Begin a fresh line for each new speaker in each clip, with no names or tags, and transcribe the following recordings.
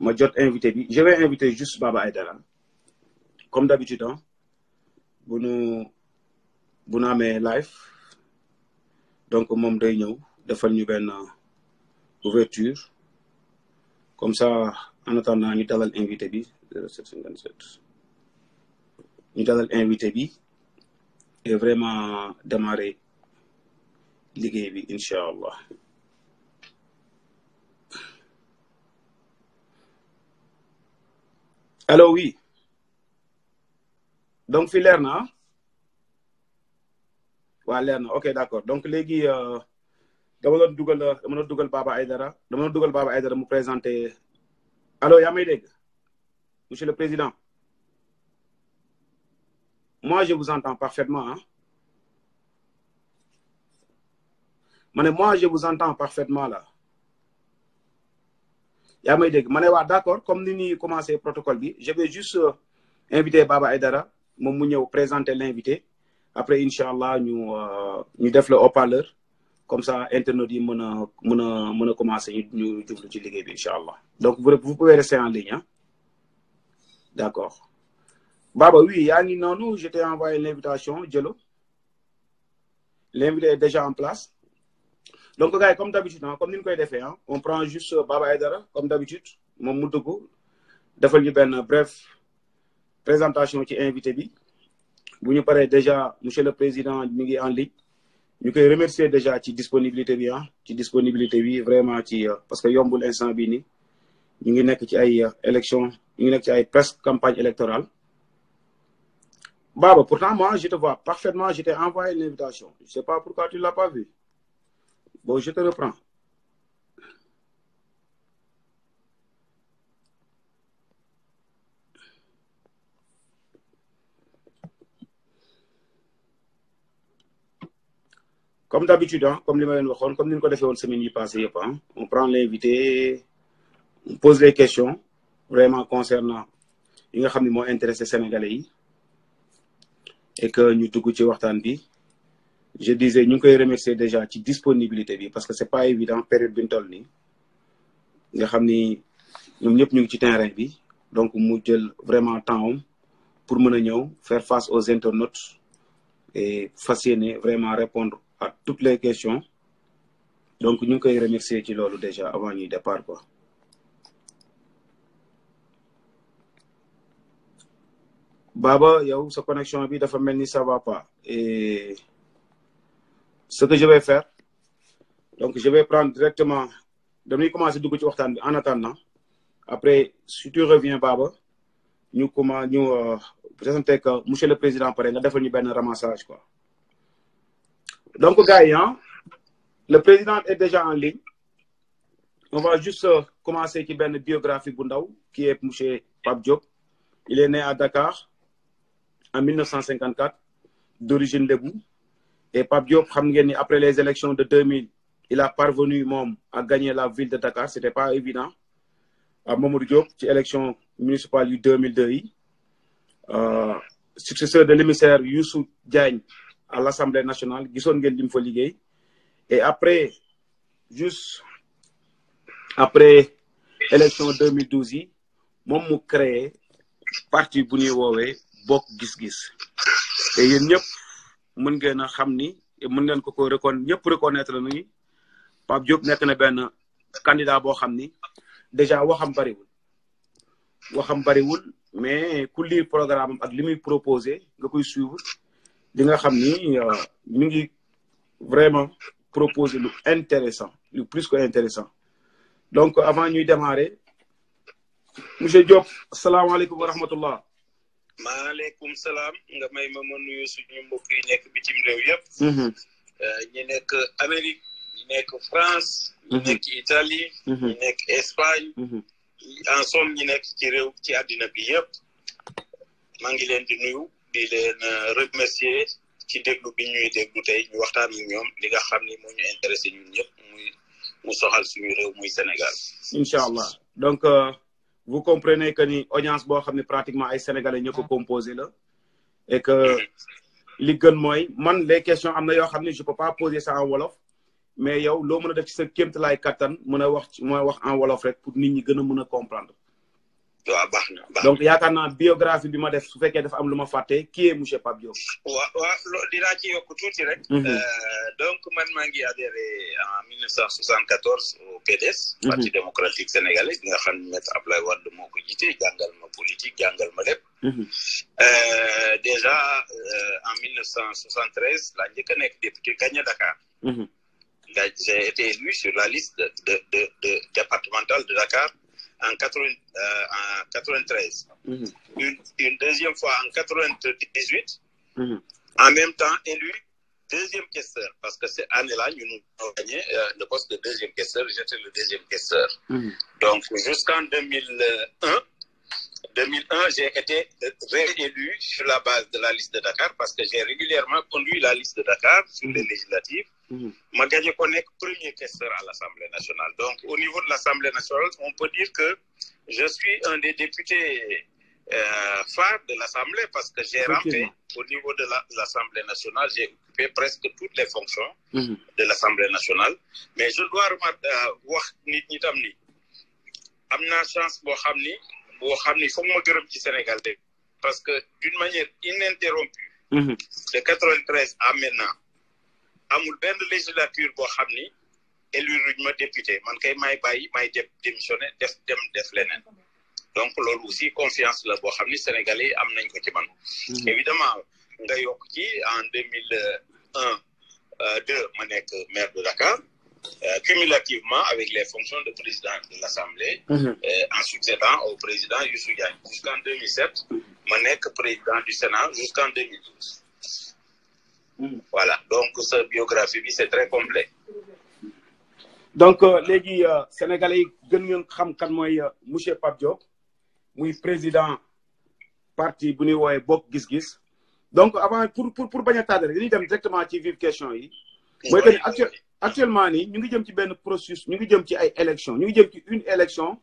ma jot invité bi je vais inviter juste Baba Aïdara comme d'habitude hein bu nu amee live donc moom day ñëw defal ñu benn ouverture comme ça en attendant ñu dalal invité bi 0757 ñu dalal invité bi et vraiment démarrer liggéey bi incha allah. Allô oui donc fi leer na waa leer na ok d'accord donc léegi dama doon dugal Baba Aïdara mu présenter. Allô yaa may dégg monsieur le président moi je vous entends parfaitement hein moi je vous entends parfaitement là yaa may dégg ma ne waa d'accord comme ni ñuy commencer protocole bi je vais juste inviter Baba Aïdara moom mu ñëw présenter l'invité après incha allah ñu def le haut-parleur comme ça internautes yi mën a commencer ñu jublu ci liggéey bi incha allah donc vous pouvez rester en ligne hein d'accord Baba oui yaa ngi noonu je t'ai envoyé l'invitation jëlo l'invité est déjà en place donc gars yi comme d'habitude hein comme ni ñu koy defee hein on prend juste Baba Aïdara comme d'habitude moom mu dugg defal ñu benn bref présentation ci invité bi bu ñu paree déjà monsieur le président mi ngi en ligne ñu koy remercier déjà ci disponibilité bi ah ci disponibilité bi vraiment ci parce que yombul instant bi ni ñu ngi nekk ci ay élection ñu ngi nekk ci ay presque campagne électorale Baba pourtant moi je te vois parfaitement je t'ai envoyé l'invitation je sais pas pourquoi tu l'as pas vu bon je te reprends comme d'habitude hein comme li ma leen waxoon comme ni ñu ko defee woon semaine yi passée yëpp hein on prend l'invité on pose les questions vraiment concernant yi nga xam ne moo intéressé sénégalais yi et que ñu dugg ci waxtaan bi je disais ñu ngi koy remercier déjà ci disponibilité bi parce que c'est pas évident période bi ñu toll nii nga xam ni ñoom ñëpp ñu ngi ci terrain bi donc mu jël vraiment temps am pour mën a ñëw faire face aux internautes et fas yéene vraiment répondre à toutes les questions donc ñu ngi koy remercier ci loolu déjà avant ñuy départ quoi. Baba yow sa connexion bi dafa mel ni ça va pas et ce que je vais faire donc je vais prendre directement damay commencer dugg ci waxtaan bi en attendant après si tu reviens Baba ñu présenter que monsieur le président pare nga defal ñu benn ramassage quoi. Donc gars yi hein le président est déjà en ligne on va juste commencer ci benn biographie bu ndaw qui est monsieur Pape Diop il est né à Dakar en 1954 d'origine lébou et Pape Diop xam ngeen ni après les élections de 2000 il a parvenu moom à gagner la ville de Dakar c'était pas évident à Mamadou Diop ci élection municipale yu 2002 yi successeur de l'émissaire Youssou Diagne à l'Assemblée nationale gisoon ngeen li mu fa liggéey et après juste après élection 2012 yi moom mu créé parti bu ñuy woowee Bokk Gis-Gis et yéen ñëpp mën ngeen a xam ni mën ngeen ko ñëpp reconnaître la ni Pape Diop nekk na benn candidat boo xam ni déjà waxam bariwul mais ku lire programme ak li muy proposé nga koy suivre di nga xam ni mi ngi vraiment proposer lu intéressant lu plus que intéressant donc avant ñuy démarrer monsieur Diop asalaamaaleykum wa rahmatullah.
maaleykum salaam nga may ma nuyu suñu mbokk yi nekk bitim réew yëpp. ñi nekk Amérique ñi nekk France. ñi nekk Italie. ñi nekk Espagne. en somme ñi nekk ci réew ci àddina bi yëpp maa ngi leen di nuyu di leen remercier ci déglu bi ñuy déglu tey ñu waxtaan ak ñoom li nga xam ni moo ñu intéressé ñun ñëpp mu soxal suñu réew muy Sénégal.
incha allah donc vous comprenez que ni audience boo xam ne pratiquement ay sénégalais ñoo ko composé la et que li gën mooy man les questions am na yoo xam ne je peux pas poser ça en wolof mais yow loo mën a def ci sa kéemtalaay kattan mën a wax en wolof rek pour nit ñi gën a mën a comprendre.
waaw baax na
donc yaakaar naa biographie bi ma def su fekkee dafa am lu ma fàtte qui est monsieur Pape Diop.
waaw loolu dinaa ci yokk tuuti rek. donc man maa ngi adhéré en 1974 au PDS. Parti démocratique sénégalais nga xam ne maître Abdoulaye Wade moo ko jiite jàngal ma politique jàngal ma lépp. déjà en 1973 laa njëkk a nekk député gagné Dakar. J'ai été élu sur la liste de départementale de Dakar. En 93. Une deuxième fois en 98. En même temps, élu deuxième questeur. Parce que cette année-là, nous avons gagné le poste de deuxième questeur. J'étais le deuxième questeur. Donc, jusqu'en 2001, j'ai été réélu sur la base de la liste de Dakar parce que j'ai régulièrement conduit la liste de Dakar sur les législatives. Ma gagné connaît premier questeur à l'Assemblée nationale. Donc, au niveau de l'Assemblée nationale, on peut dire que je suis un des députés phares de l'Assemblée parce que j'ai rampé au niveau de l'Assemblée nationale. J'ai occupé presque toutes les fonctions de l'Assemblée nationale. Mais je dois wax nit ñi tam ni am naa chance boo xam ni foog ma gërëm ci Sénégal de parce que d'une manière ininterrompue de 93 à maintenant amul benn législature boo xam ni élu ruñ ma député man kay may bàyyi may démissionné def leneen donc loolu aussi confiance la boo xam ni Sénégalais yi am nañ ko ci man évidemment nga yokk ci en 2002 ma nekk maire de Dakar cumulativement avec les fonctions de président de l'Assemblée en succédant au président Youssou Diagne jusqu'en 2007 ma nekk président du Sénat jusqu'en 2012 voilà donc sa biographie bi c'est très complet
donc léegi sénégalais yi gën ngeen xam kan mooy monsieur Pape Diop muy président parti bu ñuy woowee Bokk Gis Gis donc avant pour bañ a tardé dañuy dem directement ci vive question yi mooy que actuellement nii ñu ngi jëm ci benn processus ñu ngi jëm ci ay élections ñu ngi jëm ci une élection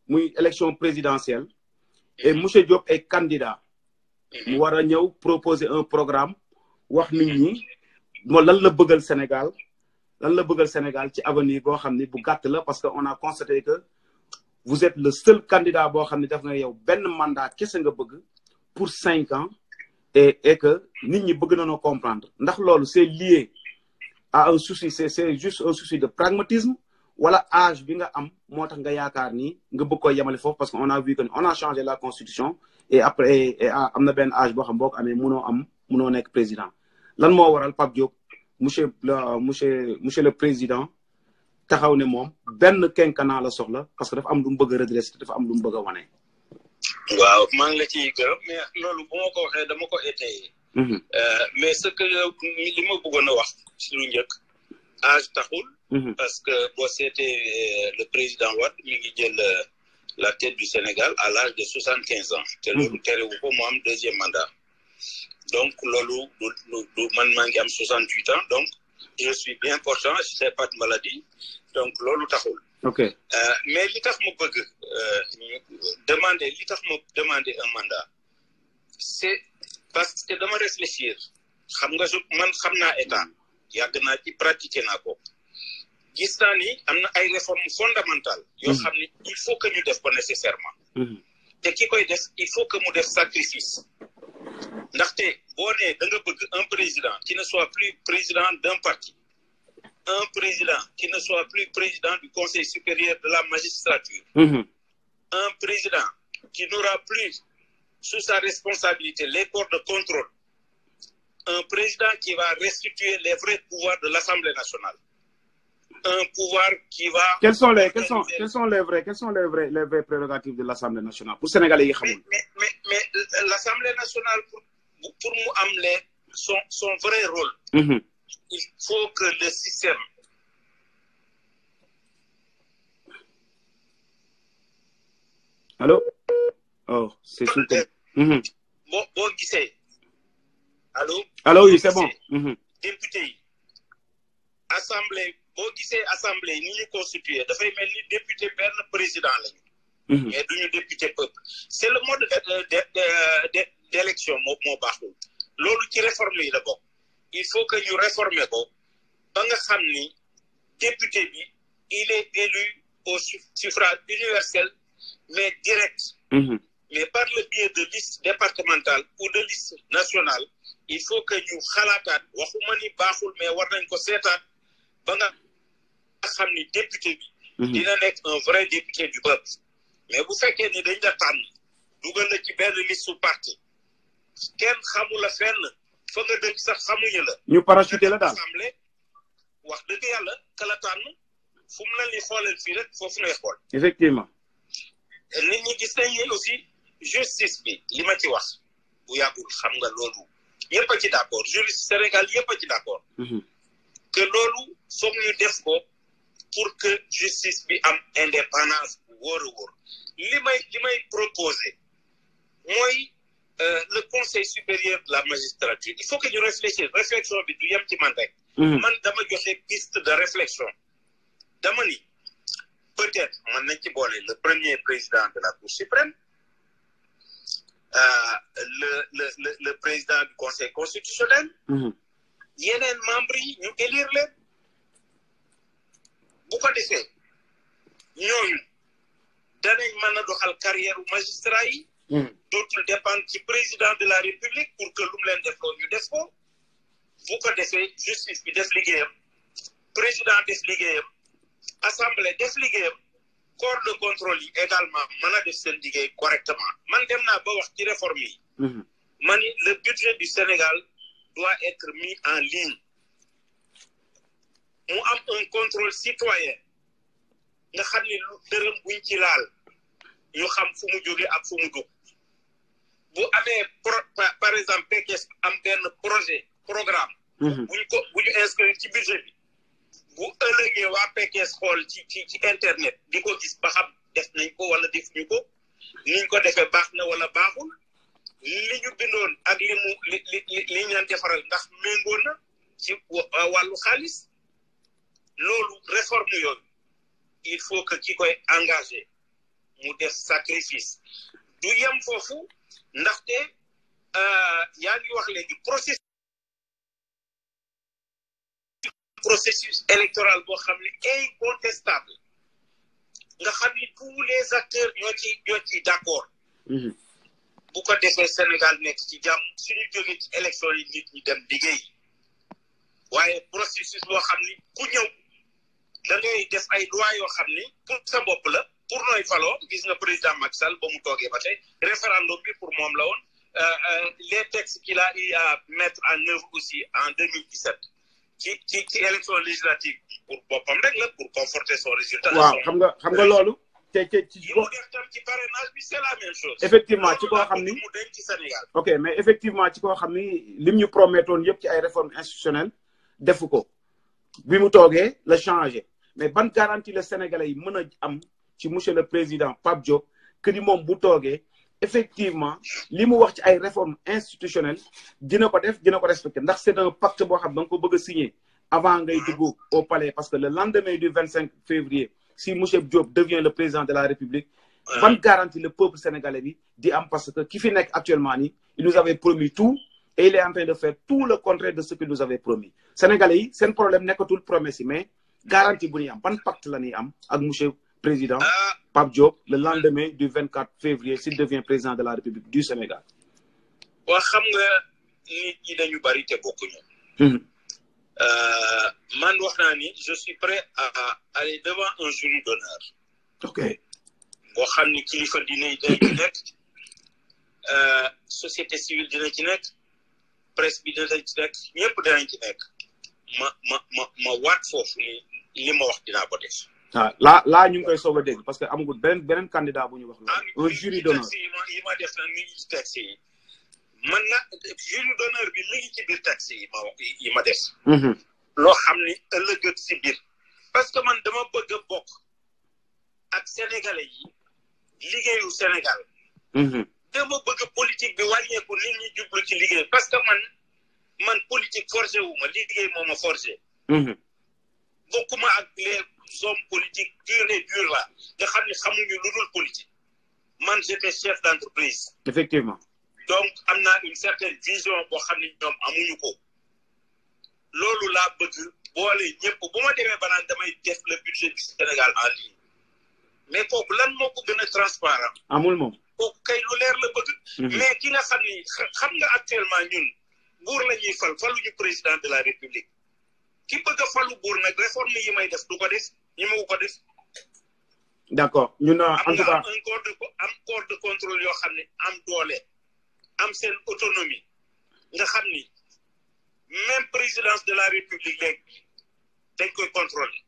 muy élection présidentielle et monsieur Diop est candidat mu war a ñëw proposer un programme wax nit ñi moo lan la bëggal Sénégal ci avenir boo xam ne bu gàtt la parce que on a constaté que vous êtes le seul candidat boo xam ne def nga yow benn mandat kese nga bëgg pour 5 ans et que nit ñi bëgg nañoo comprendre ndax loolu c'est lié à un souci c'est juste un souci de pragmatisme wala âge bi nga am moo tax nga yaakaar ni nga bëgg koy yemale foofu parce que on a vu que on a changé la constitution et après am na benn âge boo xam boo ko amee mënoo nekk président lan moo waral Pape Diop monsieur le président taxaw ne moom benn quinquennat la soxla parce que dafa am lu mu bëgg a redresser dafa am lu mu bëgg a wane.
waaw maa ngi la ciy gërëm mais loolu bu ma ko waxee dama ko étayé. mais ce que li ma bëggoon a wax ci lu njëkk âge taxul. parce que boo seetee le président Wade mi ngi jël la tête du Sénégal à l'âge de 75 ans. te loolu terewu ko mu am deuxième mandat. donc loolu du man maa ngi am 68 ans donc je suis bien portant je n'ai pas de maladie donc loolu taxul.
ok
mais li tax ma bëgg demander un mandat c'est parce que dama réfléchir xam nga man xam naa état yàgg naa ci pratiquer naa ko gis naa ni am na ay réformes fondamentales yoo xam ni il faut que ñu def ko nécessairement te ki koy def il faut que mu def sacrifice ndaxte boo nee da nga bëgg un président qui ne soit plus président d'un parti un président qui ne soit plus président du Conseil supérieur de la magistrature un président qui n'aura plus sous sa responsabilité les corps de contrôle un président qui va restituer les vrais pouvoirs de l'Assemblée nationale un pouvoir qui va
quelles sont les vraies prérogatives de l'Assemblée nationale pour Sénégalais yi xamul
mais l'Assemblée nationale pour mu am son vrai rôle il faut que le système
allô oh c'est sûr que
boo gisee
allô oui c'est bon
député yi assemblée boo gisee assemblée ni ñu constitué dafay mel ni député benn président lañu mais duñu député peuple c'est le mode d'élection moo baaxul loolu ci réforme yi la bokk il faut que ñu réformer ko ba nga xam ni député bi il est élu au suffrage universel mais direct. Mais par le biais de liste départementale ou de liste nationale il faut que ñu xalaataat waxuma ni baaxul mais war nañ ko seetaat ba nga xam ni député bi dina nekk un vrai député du peuple. Mais bu fekkee ni dañ la tànn dugal na ci benn liste su parti kenn xamu la fenn fa nga dëkk sax xamuñu la.
ñu parachuté la daal
assemblée wax dëgg yàlla ka la tànn fu mu la ni xoolal fii rek foofu ngay xool.
effectivement.
nit ñi gis nañ ni aussi justice bi li ma ci wax bu yàggul xam nga loolu yëpp a ci d'accord juriste Sénégal yëpp a ci d'accord. que loolu foog ñu def ko pour que justice bi am indépendance bu wóor a wóor li may proposer mooy le conseil supérieur de la magistrature il faut que ñu réflexion bi du yem ci man rek. man dama joxe piste de réflexion dama ni peut-être mën nañ ci boole le premier président de la Cour suprême le président du conseil constitutionnel. yeneen membres yi ñu élire leen bu ko defee ñooñu danañ mën a doxal carrière magistrat yi. dootul dépendre ci président de la république pour que lu mu leen def loolu ñu def ko bu ko defee justice bi def liggéeyam président def liggéeyam assemblée def liggéeyam corps de contrôle yi également mën a def seen liggéey correctement man dem naa ba wax ci réforme yi. man le budget du Sénégal doit être mis en ligne mu am un contrôle citoyen nga xam ni lu dërëm buñ ci laal ñu xam fu mu jóge ak fu mu dugg bu amee par exemple PKS am benn programme bu ñu inscrire ci budget bi bu ëllëgee waa PKS xool ci internet di ko gis ba xam def nañ ko wala def ñu ko niñ ko defee baax na wala baaxul li ñu bindoon ak li ñu leen defaral ndax méngoo na ci wàllu xaalis loolu réforme yooyu il faut que ki koy engagé mu def sacrifice du yem foofu ndaxte yaa ngi wax léegi processus électoral boo xam ne incontestable nga xam ni tous les acteurs ñoo ci d'accord. bu ko defee Sénégal nekk ci jàmm suñu jógee ci élection yi nit ñi dem liggéey waaye processus boo xam ni ku ñëw da ngay def ay loi yoo xam ni pour sa bopp la pour nooy faloo gis nga président Macky Sall ba mu toogee ba tey référendum bi pour moom la woon les textes qu'il a eu à mettre en œuvre aussi en 2017 ci élection législative pour boppam rek la pour conforter son résultat.
waaw xam nga loolu.
ci parrainage bi c'est la même chose.
effectivement ci koo xam ni
mu denc ci Sénégal.
ok mais effectivement ci koo xam ni lim ñu promettoon yëpp ci ay réformes institutionnelles defu ko bi mu toogee la changé mais ban garantie la Sénégalais yi mën a am ci monsieur le président Pape Diop que ni moom bu toogee effectivement li mu wax ci ay réformes institutionnelles dina ko def dina ko respecté ndax c'est un pacte boo xam da nga ko bëgg a signer avant ngay dugg au palais parce que le lendemain du 25 février. si monsieur Diop devient le président de la République, ban garantie le peuple sénégalais bi di am parce que ki fi nekk actuellement nii il nous avait promis tout et il est en train de faire tout le contraire de ce qu'il nous avait promis. Sénégalais yi seen problème nekkatul promesse yi mais garantie bu ñuy am ban pacte la ñuy am ak monsieur président Pape Diop le lendemain du 24 février s'il devient président de la République du Sénégal.
waa xam nga nit ñi dañu bari te bokkuñu. man wax naa ni je suis prêt à aller devant un jury d'honneur.
ok.
boo xam ni kilifa diine yi dinañ ci nekk société civile dina ci nekk presse bi dinañ ci nekk ñëpp dinañ ci nekk ma waat foofu ni li ma wax dinaa ko def.
ah là ñu ngi koy soog a dégg parce que amagul beneen candidat bu ñu wax loolu. un jury d'honneur
yi ma def nag mi ngi ci texte yi man nag jury d'honneur bi mi ngi ci biir texte yi ma def. loo xam ni ëllëg si biir parce que man dama bëgg a bokk ak sénégalais yi liggéeyu Sénégal. dama bëgg politique bi wàññeeku nit ñi jublu ci liggéey parce que man politique forcé wu ma liggéey moo ma forcé. bokkuma ak les hommes politiques purs et durs là nga xam ne xamuñu lu dul politique man j'étais chef d'entreprise.
effectivement.
donc am naa une certaine vision boo xam ne ñoom amuñu ko loolu laa bëgg boole ñëpp bu ma demee ba naan damay def le budget du Sénégal en ligne mais kooku lan moo ko gën a transparent
amul moom
kooku kay lu leer la bëgg mais ki nga xam ni xam nga actuellement ñun buur la ñuy faluñu président de la république ki bëgg a falu buur nag réforme yi may def du ko def ñi ma ko def
d'accord ñun en tout cas
am corps de contrôle yoo xam ne am doole am seen autonomie nga xam ni même présidence de la république léegi dañ koy contrôler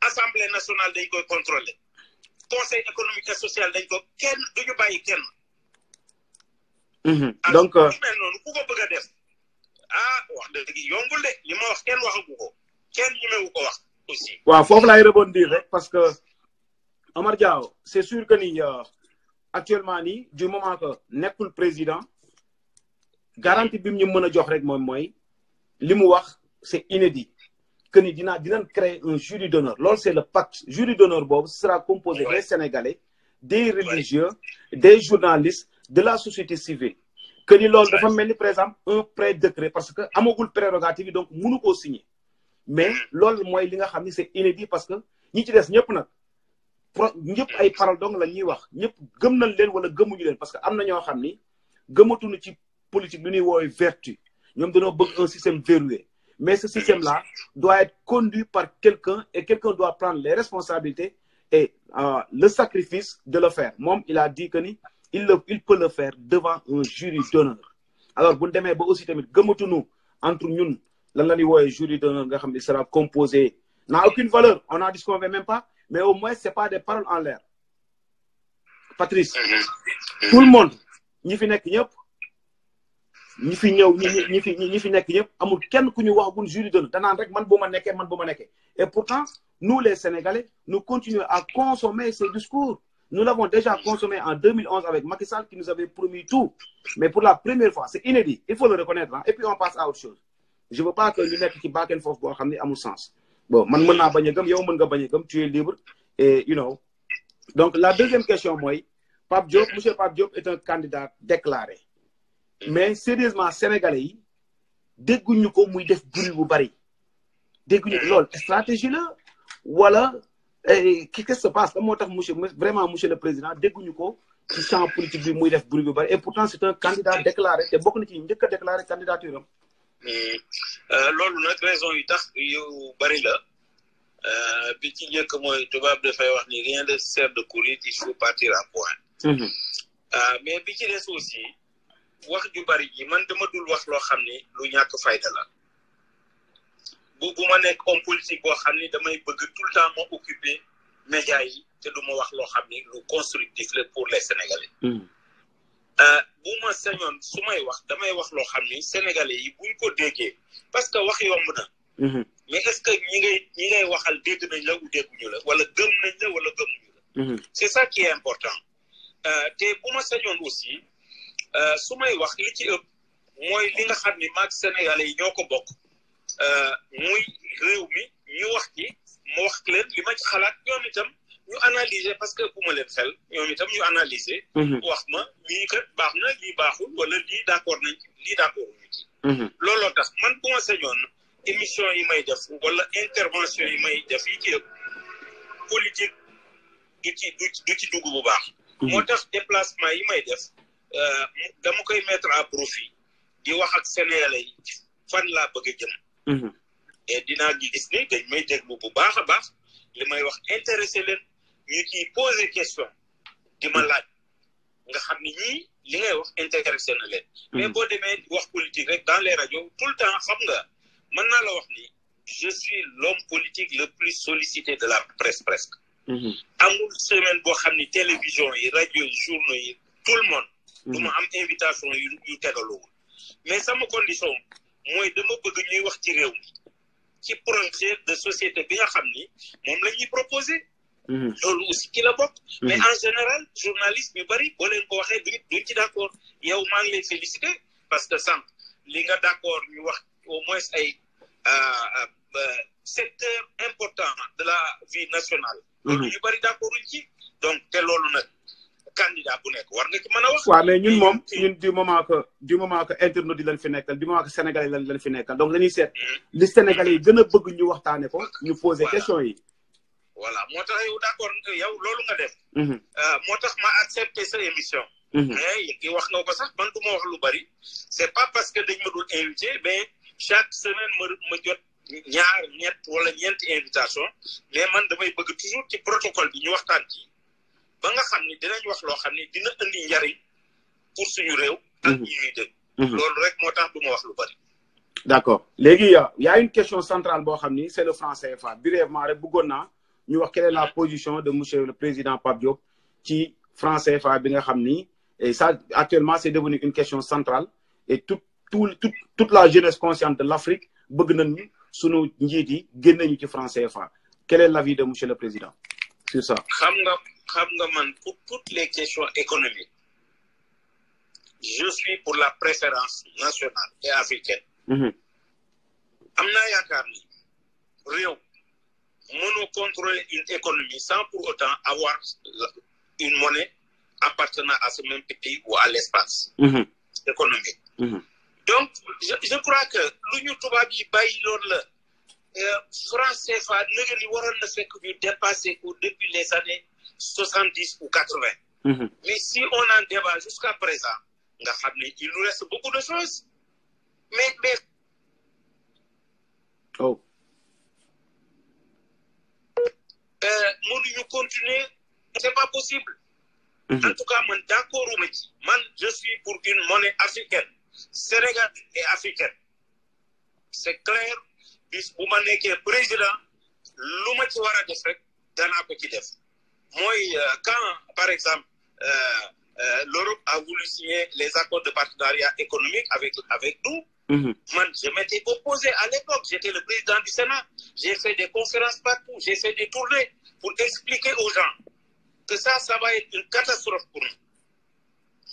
assemblée nationale dañ koy contrôler conseil économique et social dañ ko kenn duñu bàyyi kenn
donc
mel noonu ku ko bëgg a def wax dëgg yombul de li ma wax kenn waxagu ko kenn ñemewu ko wax aussi
waaw foofu laay rebondir rek parce que Omar Diaw c'est sûr que ni actuellement nii du moment que nekkul président garantie bi mu ñu mën a jox rek moom mooy li mu wax c'est inédit que ni dinañ créer un jury d'honneur loolu c'est le pacte jury d'honneur boobu sera composé des Sénégalais des religieux des journalistes de la société civile que ni loolu dafa mel ni par exemple un pré-décret parce que amagul prérogative yi donc mënu koo signer mais loolu mooy li nga xam ni c'est inédit parce que ñi ci des ñëpp nag ñëpp ay parole donc la ñuy wax ñëpp gëm nañ leen wala gëmuñu leen parce que am na ñoo xam ni gëmatuñu ci politique lu ñuy woowee vertu ñoom dañoo bëgg un système verrouillé mais ce système-là doit être conduit par quelqu'un et quelqu'un doit prendre les responsabilités et le sacrifice de le faire moom il a dit que ni il peut le faire devant un jury d'honneur alors bu ñu demee ba aussi tamit gëmatuñu entre ñun lan la ñuy woowee jury d'honneur nga xam ne sera composé n'a aucune valeur on n'en disconvient même pas mais au moins c'est pas des paroles en l'air Patrice tout le monde ñi fi nekk ñëpp ñi fi ñëw ñi fi nekk ñëpp amul kenn ku ñu waxagul jury d'honneur danaan rek man bu ma nekkee et pourtant nous les Sénégalais nous continuons à consommer ces discours nous l'avons déjà consommé en 2011 avec Macky Sall qui nous avait promis tout mais pour la première fois c'est inédit il faut le reconnaître et puis on passe à autre chose je veux pas que ñu nekk ci bakken foofu boo xam ne amul sens bon man mën naa bañ a gëm yow mën nga bañ a gëm tu es libre et you know donc la deuxième question mooy Pape Diop monsieur Pape Diop est un candidat déclaré mais sérieusement sénégalais yi dégguñu ko muy def bruit bu bari dégguñu loolu stratégie la wala qu'est-ce qui se passe moo tax monsieur le président dégguñu ko ci champ politique bi muy def bruit bu bari et pourtant c'est un candidat déclaré te bokk na ci njëkk a déclaré candidature am
loolu nag raison yi tax yu bari la bi ci njëkk mooy tubaab dafay wax ni rien ne sert de courir il faut partir à point mais bi ci des aussi wax ju bari ji man dama dul wax loo xam ni lu ñàkk fayda la bu ma nekk homme politique boo xam ni damay bëgg tout le temps ma occuper médias yi te du ma wax loo xam ni lu constructif la pour les Sénégalais bu ma sañoon su may wax damay wax loo xam ni Sénégalais yi buñ ko déggee parce que wax yomb na mais est-ce que ñi ngay waxal dégg nañ la ou dégguñu la wala gëm nañ la wala gëmuñu la c'est ça qui est important te bu ma sañoon aussi su may wax li ci ëpp mooy li nga xam ni maag Sénégalais yi ñoo ko bokk muy réew mi ñu wax ci ma wax leen li ma ci xalaat ñoom itam ñu analyser parce que bu ma leen xel ñoom itam ñu analyser wax ma lii kat baax na lii baaxul wala lii d'accord nañ ci lii d'accord ñu ci looloo tax man bu ma sañoon émission yi may def wala intervention yi may def yi ci ëpp politique du ci dugg bu baax moo tax déplacement yi may def dama koy mettre à profit di wax ak Sénégalais yi fan laa bëgg a jëm et dinaa gis ni dañ may déglu bu baax a baax li may wax intéressé leen ñu ciy poser question di ma laaj nga xam ni ñii li ngay wax intéressé na leen mais boo demee wax politique rek dans les radios tout le temps xam nga mën naa la wax ni je suis l'homme politique le plus sollicité de la presse presque amul semaine boo xam ni télévision yi rajo yi journaux yi tout le monde du ma am invitation yu tegalowul mais sama condition mooy dama bëgg ñuy wax ci réew mi ci projet de société bi nga xam ni moom la ñuy proposer loolu aussi ci la bokk mais en général journaliste ñu bari boo leen ko waxee duñ ci d'accord yow maa ngi lay féliciter parce que sànq li nga d'accord ñu wax au moins ay secteur important de la vie nationale loolu ñu bari d'accord uñ ci donc te loolu nag candidat bu nekk war nga ci mën a wax.
waaw mais ñun moom ñun du moment que internautes yi lañ fi nekkal du moment que sénégalais lañ fi nekkal donc dañuy seet li sénégalais yi gën a bëgg ñu waxtaane ko ñu poser question yi.
voilà moo tax yow d'accord yow loolu nga def. moo tax ma accepté sa émission. mais ki wax nga ko sax man du ma wax lu bari. c'est pas parce que dañ ma dul invité mais chaque semaine ma jot ñaar ñett wala ñeenti invitation mais man damay bëgg toujours ci protocole bi ñu waxtaan ci ba nga xam ni dinañ wax loo xam ni dina indi njariñ pour suñu réew. ak ñi ñuy dégg. loolu rek moo tax du ma wax lu bari.
d'accord léegi y a une question centrale boo xam ni c'est le franc CFA brièvement rek bëggoon naa ñu wax quelle est la position de monsieur le président Pape Diop ci franc CFA bi nga xam ni et ça actuellement c'est devenu une question centrale et toute la jeunesse consciente de l'Afrique bëgg nañu sunu njiit yi génne ñu ci franc CFA quel est l'avis de monsieur le président sur ça.
xam nga man pour toutes les questions économiques je suis pour la préférence nationale et africaine. am naa yaakaar ni réew mënoo contrôler une économie sans pour autant avoir une monnaie appartenant à ce même pays ou à l'espace économique. Donc je crois que lu ñu tubaab yi bàyyi loolu la franc CFA nëga ni waroon na fekk ñu dépassé ko depuis les années 70 ou 80. Mais si on en débat jusqu'à présent nga xam ne il nous reste beaucoup de choses mais mënuñu continuer c'est pas possible. En tout cas man d'accord uma ci man je suis pour une monnaie africaine Sénégal et africaine c'est clair bis bu ma nekkee président lu ma ci war a def rek danaa ko ci def mooy quand par exemple l'Europe a voulu signer les accords de partenariat économique avec nous. Man, je m'étais opposé à l'époque. J'étais le président du Sénat. J'ai fait des conférences partout. J'ai fait des tournées pour expliquer aux gens que ça va être une catastrophe pour nous.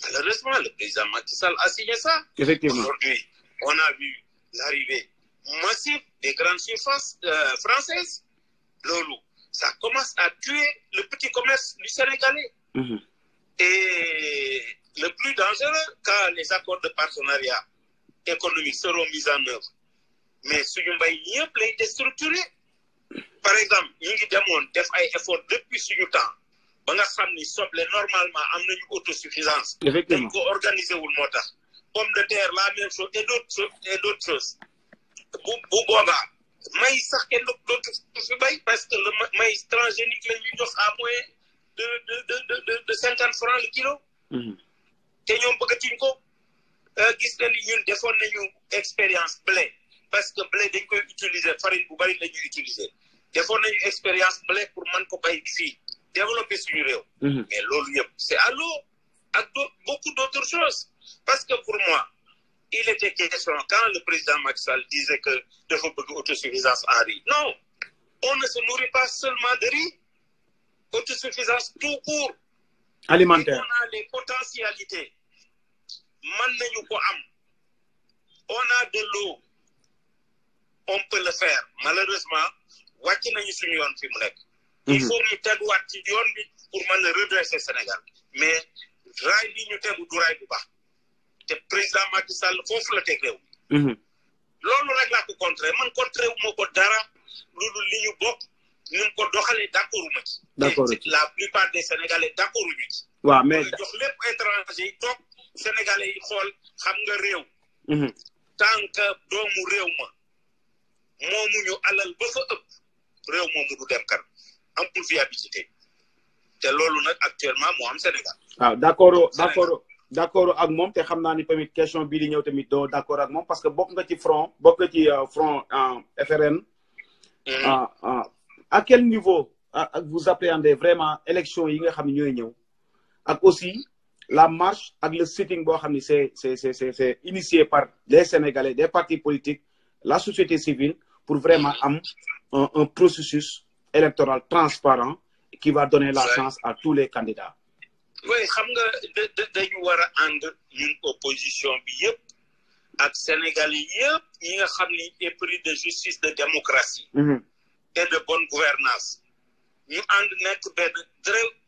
Malheureusement, le président Macky Sall a signé ça.
Effectivement.
Aujourd'hui, on a vu l'arrivée massive des grandes surfaces françaises. Lolo, ça commence à tuer le petit commerce du Sénégalais. Et le plus dangereux, quand les accords de partenariat économique seront mis en œuvre mais suñu mbay ñëpp lay déstructuré par exemple ñu ngi demoon def ay efforts depuis suñu temps ba nga xam ni soble normalement am nañu autosuffisance.
Effectivement
dañ ko organiser wul moo tax pomme de terre la même chose et d'autres choses bu boobaa may sax kenn dootu fi bay parce que le maïs transgénique la ñuy jox à moins de 50 francs le kilo. te ñoom bëggatuñ ko. gis nga ni ñun defoon nañu expérience blé parce que blé dañ koy utiliser farine bu bari la ñuy utiliser defoon nañu expérience blé pour mën ko bay fii développer suñu réew. mais loolu yëpp c'est à l'eau ak beaucoup d'autres choses parce que pour moi il était question quand le président Macky Sall disait que dafa bëgg autosuffisance en riz non on ne se nourrit pas seulement de riz autosuffisance tout court.
alimentaire
on a les potentialités. Man nañu ko am on a de l'eau on peut le faire malheureusement wàcc nañu suñu yoon fi mu nekk. il faut ñu teguwaat ci yoon bi pour mën a redresser Sénégal mais raay bi ñu tegu du raay bu baax te président Macky Sall foofu la teg réew. loolu rek laa ko contrer man contrer wu ma ko dara loolu li ñu bokk ñu ko doxalee d'accord ma ci.
d'accord
la plupart des Sénégalais d'accord ñu ci.
waaw mais
jox lépp étranger yi toog. Sénégalais yi xool xam nga réew. tant que doomu réew ma moomuñu alal ba fa ëpp réew moomu du dem kan amul viabilité te loolu nag actuellement moo am Sénégal.
waaw d'accord ak moom te xam naa ni tamit question bii di ñëw tamit doo d'accord ak moom parce que bokk nga ci front FRN. À quel niveau vous appréhendez vraiment élection yi nga xam ne ñooy ñëw ak aussi. La marche ak le sitting boo xam ne c'est initié par les Sénégalais des partis politiques la société civile pour vraiment am un processus électoral transparent qui va donner la chance à tous les candidats.
Oui xam nga dañu war a ànd ñun opposition bi yëpp ak Sénégalais yëpp ñi nga xam ni esprit de justice de démocratie et de bonne gouvernance ñu ànd nekk benn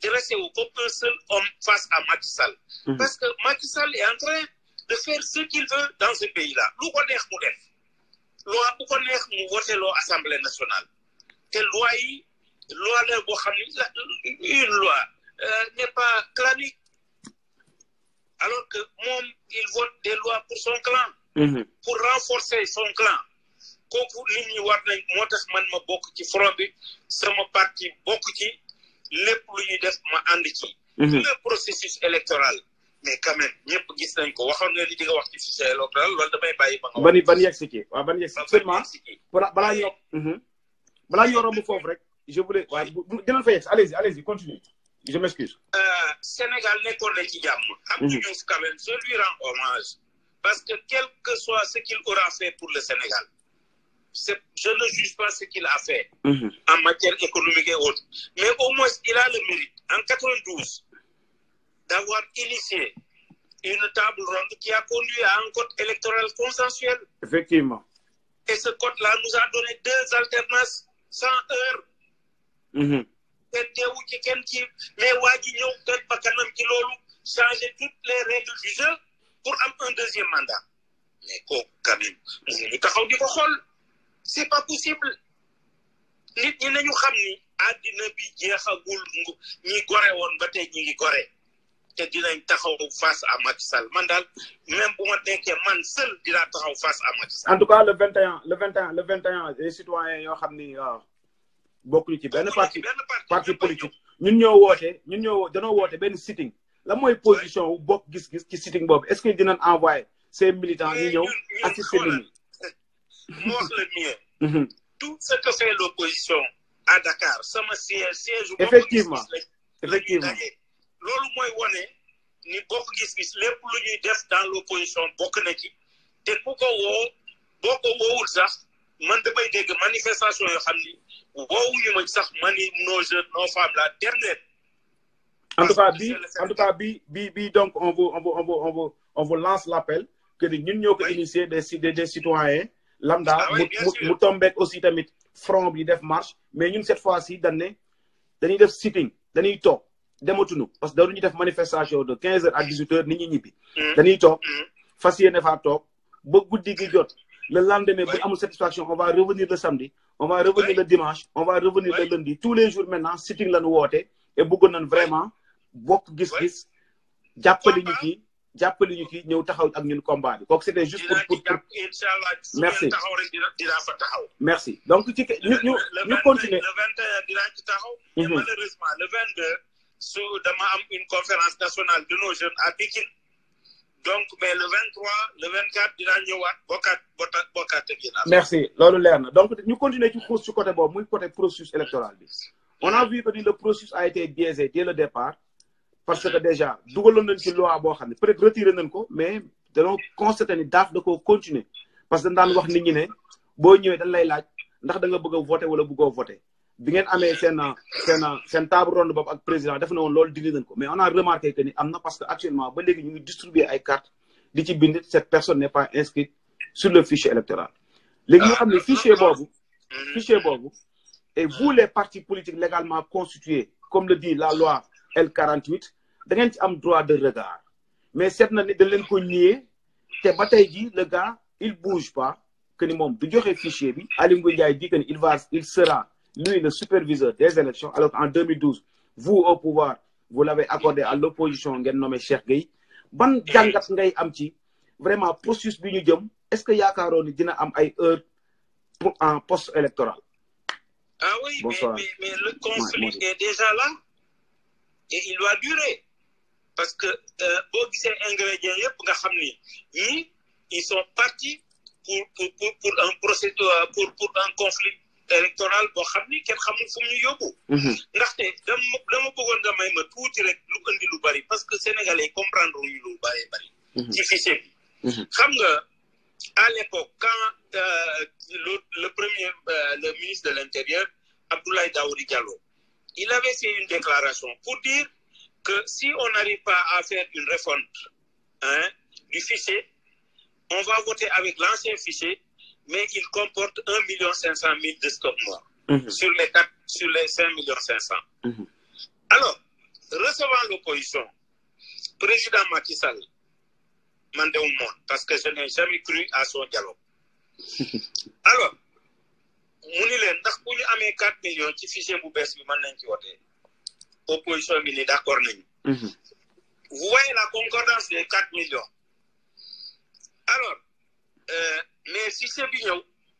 dressé wu comme un seul homme face à Macky Sall. Parce que Macky Sall est en train de faire ce qu'il veut dans ce pays-là lu ko neex mu def loi bu ko neex mu voté loo Assemblée nationale te loi yi loi la boo xam ni une loi n'est pas clanique alors que moom il vote des lois pour son clan. Pour renforcer son clan. kooku nit ñi war nañ moo tax man ma bokk ci front bi sama parti bokk ci lépp lu ñuy def ma ànd ci. le processus électoral mais quand même ñëpp gis nañ ko waxoon nga li di nga wax ci fichier électoral loolu damay bàyyi ba nga wax.
ban yegg si kii waaw ban yegg si seulement balaa ñoo romb foofu rek je voulais waaye dinañ fa yegg allez-y continue je m'excuse.
Sénégal nekkoon na ci jàmm. Abdou Diouf quand même je lui rends hommage parce que quel que soit ce qu'il aura fait pour le Sénégal. Je ne juge pas ce qu'il a fait en matière économique et autres. Mais au moins, il a le mérite, en 92, d'avoir initié une table ronde qui a conduit à un code électoral consensuel.
Effectivement.
Et ce code-là nous a donné 2 alternances sans heure. Mais Wadi ñëw teg bakkanam ci loolu changer toutes les règles du jeu pour avoir un 2e mandat. Mais quand même, ñu taxaw di ko xool. C'est pas possible nit ñi nañu xam ni àddina bi jeexagul ñi gore woon ba tey ñi ngi gore te dinañ taxaw face à Macky Sall man daal même bu ma nekkee man seul dinaa taxaw face à Macky Sall.
En tout cas le 21 les citoyens yoo xam ni bokkuñu ci benn parti politique ñun ñoo danoo woote benn sitting la mooy position wu bokk gis-gis ci sitting boobu est-ce que dinañ envoyer ces militants ñu ñëw assister nit ñi.
Moi, le mien. Tout ce que fait l'opposition à Dakar, ça me siège.
Effectivement.
Lolu moy woné ni bokk gis-gis lepp lu ñuy def dans l'opposition bokk na ci té ku ko boko wowul sax man damay dégg manifestation yo xamni wowuñu ma sax mani nos jeunes nos femmes la dernière.
En tout cas bi donc on vous lance l'appel que ñun ñoo ko initier des citoyens lambda mu tombeek aussi tamit front bi def marche mais ñun cette fois-ci dañuy def sitting dañuy toog dematuñu parce que dañuy def manifestation de 15h à 18h nit ñi ñibbi dañuy toog fas yéene faa toog ba guddi gi jot le lendemain bu amul satisfaction on va revenir le samedi on va revenir le dimanche on va revenir le lundi tous les jours maintenant sitting lañu woote et bëggoon nañ vraiment bokk gis-gis jàppale ñu kii ñëw taxaw ak ñun combat bi kooku c'était juste pour merci merci donc ci ñu continuer
le 21 dinaa ci taxaw et malheureusement le 22 su dama am une conférence nationale de nos jeunes à Pikine donc mais le 23 le 24 dinaa ñëwaat bokkaat ak yéen
merci loolu leer na donc ñu continuer ci xuus ci côté boobu muy côté processus électoral bi on a vu que le processus a été biaisé dès le départ parce que déjà dugaloon nañ ci loi boo xam ne peut-être retiré nañ ko mais dañoo constaté ni daaf da koo continuer parce que dañ daan wax nit ñi ne boo ñëwee dañ lay laaj ndax da nga bëgg a voter wala bëggoo voter bi ngeen amee seen table ronde boobu ak président def na woon loolu dindi nañ ko mais on a remarqué que ni am na parce que actuellement ba léegi ñu ngi distribuer ay cartes di ci bind cette personne n'est pas inscrite sur le fichier électoral léegi ñu xam ne fichier boobu et vous les partis politiques légalement constitués comme le dit la loi L48 da ngeen ci am droit de regard mais seet na ni dañ leen ko nier te ba tey ji le gars il bouge pas que ni moom du joxe fichier bi Aly Ngouille Ndiaye dit que ni il sera lui le superviseur des élections alors qu'en 2012 vous au pouvoir vous l'avez accordé à l'opposition ngeen nommé Cheikh Gueye ban jàngat ngay am ci vraiment processus bi ñu jëm est-ce que yaakaaroon ni dina am ay heures pour en post électoral.
Ah oui, mais le conflit est déjà là et il doit durer parce que boo gisee ingrédients yëpp nga xam ni ñii ils sont partis pour un procédure pour un conflit électoral boo xam ni kenn xamul fu mu ñu yóbbu. ndaxte dama bëggoon nga may ma tuuti rek lu andi lu bari parce que sénégalais comprendre ñu lu bari. ci fichier bi. xam nga à l'époque quand le ministre de l'Intérieur Abdoulaye Daouda Diallo il avait fait une déclaration pour dire que si on n'arrive pas à faire une refonte du fichier, on va voter avec l'ancien fichier, mais il comporte 1,5 million de stocks morts. sur les 5,5 millions. Alors, recevant l'opposition, président Macky Sall, mandé au monde, parce que je n'ai jamais cru à son dialogue. Alors, mu ni leen ndax bu ñu amee 4 millions ci fichier bu bees bi mën nañ ci wote opposition bi ni d'accord nañu. Vous voyez la concordance des 4 millions. Alors, mais fichier bi ñëw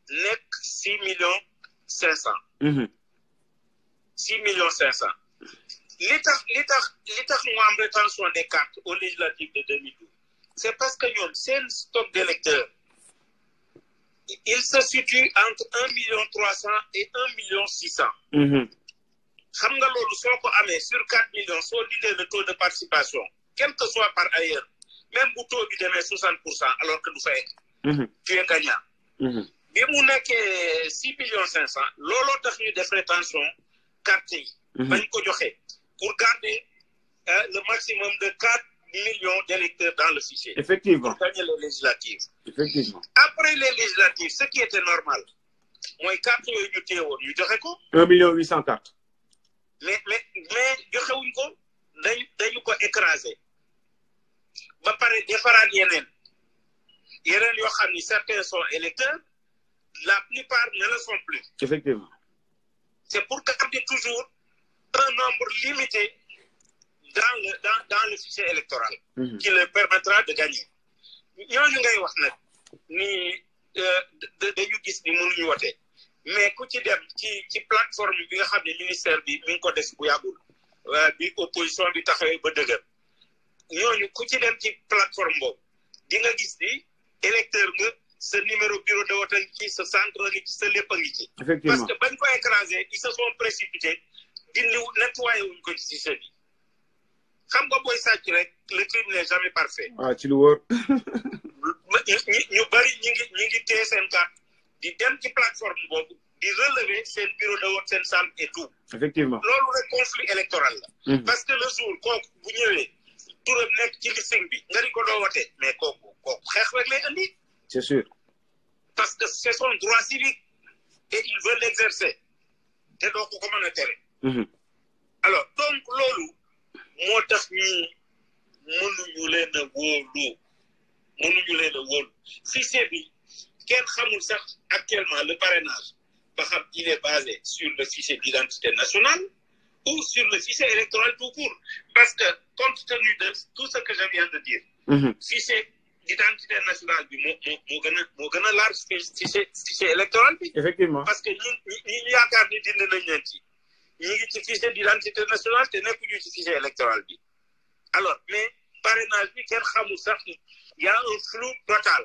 nekk 6 millions 500. 6 millions 500. li tax mu am rétention des cartes aux législatives de 2012, c'est parce que ñoom seen stock d'électeurs il se situe entre 1,3 million et 1,6 million. xam nga loolu soo ko amee sur 4 millions soo dindee le taux de participation quel que soit par ailleurs même bu taux bi demee 60% alors que du fa egg. tu es gagnant. bi mu nekkee 6 millions 500 looloo tax ñu def rétention carte yi. bañ ko joxe pour garder le maximum de 4 millions d'électeurs dans le fichier.
Effectivement.
Pour gagner les législatives.
Effectivement.
Après les législatives, ce qui était normal, moi, 4 millions, ñu joxe ko.
1 million 800 cartes.
Mais joxewuñ ko dañu ko écraser. Ba pare defaraat yeneen yoo xam ni certains sont électeurs, la plupart ne le sont plus.
Effectivement.
C'est pour garder toujours un nombre limité dans le fichier électoral qui leur permettra de gagner. ñooñu ngay wax nag ni dañu gis ni mënuñu wote mais ku ci dem ci plateforme bi nga xam ne ministère bi mi ngi ko def bu yàggul bi opposition bi taxawee ba dëgër ñooñu ku ci dem ci plateforme boobu di nga gis ni électeur nga sa numéro bureau de vote ngi ci sa centre ngi ci sa lépp a ngi ci. Parce que bañ ko écraser ils se sont précipités dindi nettoyé wuñ ko ci fichier bi. xam nga booy sàcc rek le crime n'est jamais parfait.
ci lu wóor.
ñu bari ñi ngi téye seen carte di dem ci plateforme boobu di relever seen bureau de vote seen centre et tout.
Effectivement.
loolu rek conflit électoral la. Parce que le jour kooku bu ñëwee turam nekk ci listing bi nga di ko doo wote mais kooku xeex rek lay andi.
C'est sûr.
Parce que c'est son droit civique et il veut l'exercer te doo ko mën a tere. Alors donc loolu moo tax ñi mënuñu leen a wóolu fichier bi kenn xamul sax actuellement le parrainage ba xam il est basé sur le fichier d'identité nationale ou sur le fichier électoral tout court parce que compte tenu de tout ce que je viens de dire fichier d'identité nationale bi moo gën a large fichier électoral bi.
Effectivement.
Parce que ñi yaakaar ni dindi nañ leen ci ñi ngi ci fichier d'identité nationale te nekkuñu ci fichier électoral bi alors mais parrainage bi kenn xamul sax il y a un flou total.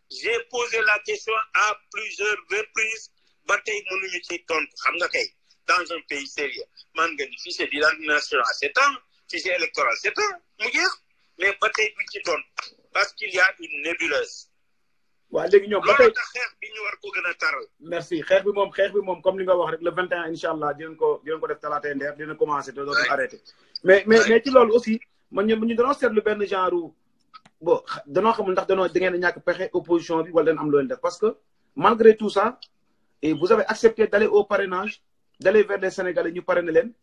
J'ai posé la question à plusieurs reprises ba tey mënuñu ci tontu xam nga kay dans un pays sérieux man nga ni fichier d'identité nationale c'est un fichier électoral c'est un mu jeex mais ba tey duñ ci tontu parce qu'il y a une nébuleuse.
waaw léegi ñoom ba tey
loolu tax xeex bi ñu war ko gën a taral.
merci xeex bi moom comme li nga wax rek le 21 incha allah dinañ ko def talaatay ndeer dina commencé te dootul arrêté. mais ci loolu aussi ñu danoo seetlu benn genre bon danoo xamul ndax da ngeen a ñàkk pexe opposition bi wala dañ am loo leen def parce que malgré tout ça et vous avez accepté d'aller au parrainage d'aller vers les Sénégalais ñu parrainer leen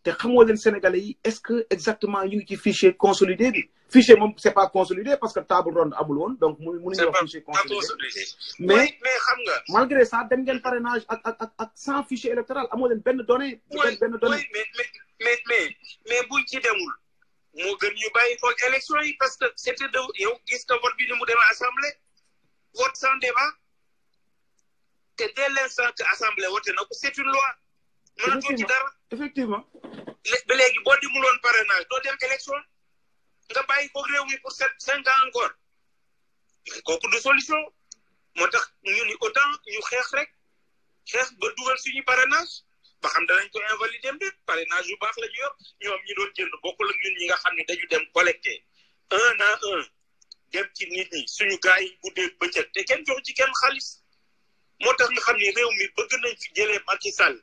te xamoo leen Sénégalais yi est-ce que exactement ñu ngi ci fichier consolidé bi fichier moom c'est pas consolidé parce que table ronde amul woon donc mënuñu wax fichier consolidé mais
xam nga
malgré ça dem ngeen parrainage ak sans fichier électoral amoo leen benn donnée benn donnée
mais buñ ci demul moo gën ñu bàyyi ko élection yi parce que c'était de yow gis nga vote bi ni mu demee assemblée vote sans débat te dès l'instant que assemblée wote na ko c'est une loi mënatoo ci dara
effectivement
ba léegi boo demuloon parrainage doo dem élection nga bàyyi ko réew mi pour 5 ans encore kooku de solution moo tax ñu ni autant ñu xeex ba dugal suñu parrainage ba xam danañ ko invalider de parrainage yu baax la ñu yor ñoom ñi doon jënd bokkul ak ñun ñi nga xam ne dañu dem collecter 1 à 1 dem ci nit ñi suñu gars yi guddee bëccëg te kenn jox ci kenn xaalis moo tax nga xam ne réew mi bëgg nañ fi jëlee Macky Sall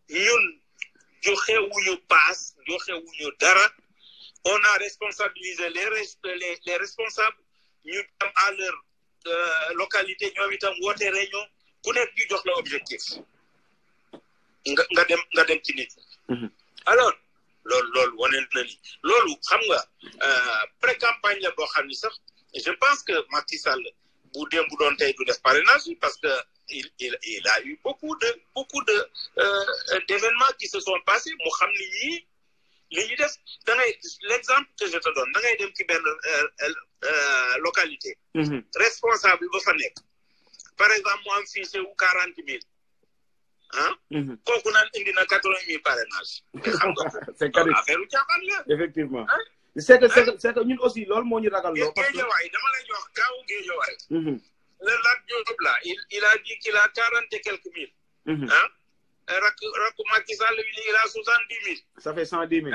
ñun joxewuñu paas joxewuñu dara on a responsabilisé les responsables ñu dem à leur localité ñoom itam woote réunion ku nekk ñu jox la objectif nga dem ci nit alors loolu wane na ni loolu xam nga pré-campagne la boo xam ni sax je pense que Macky Sall bu doon tey du def parrainage parce que il a eu beaucoup de d'événements qui se sont passés mu xam ni ñii li ñu def da ngay l'exemple que je te donne da ngay dem ci benn localité responsable ba fa nekk par exemple mu am fichier wu 40 000 kooku naan indi na 80 000 parrainage xam nga
c'est carré
affaire u caaxaan la
effectivement c'est que ñun aussi loolu moo ñu ragal loo parce que
Guédiawaye dama lay jox gaawu Guédiawaye le Lat Diop là il a dit qu'il a 40 et quelques mille rakku Macky Sall il a 70 000
ça fait 110 000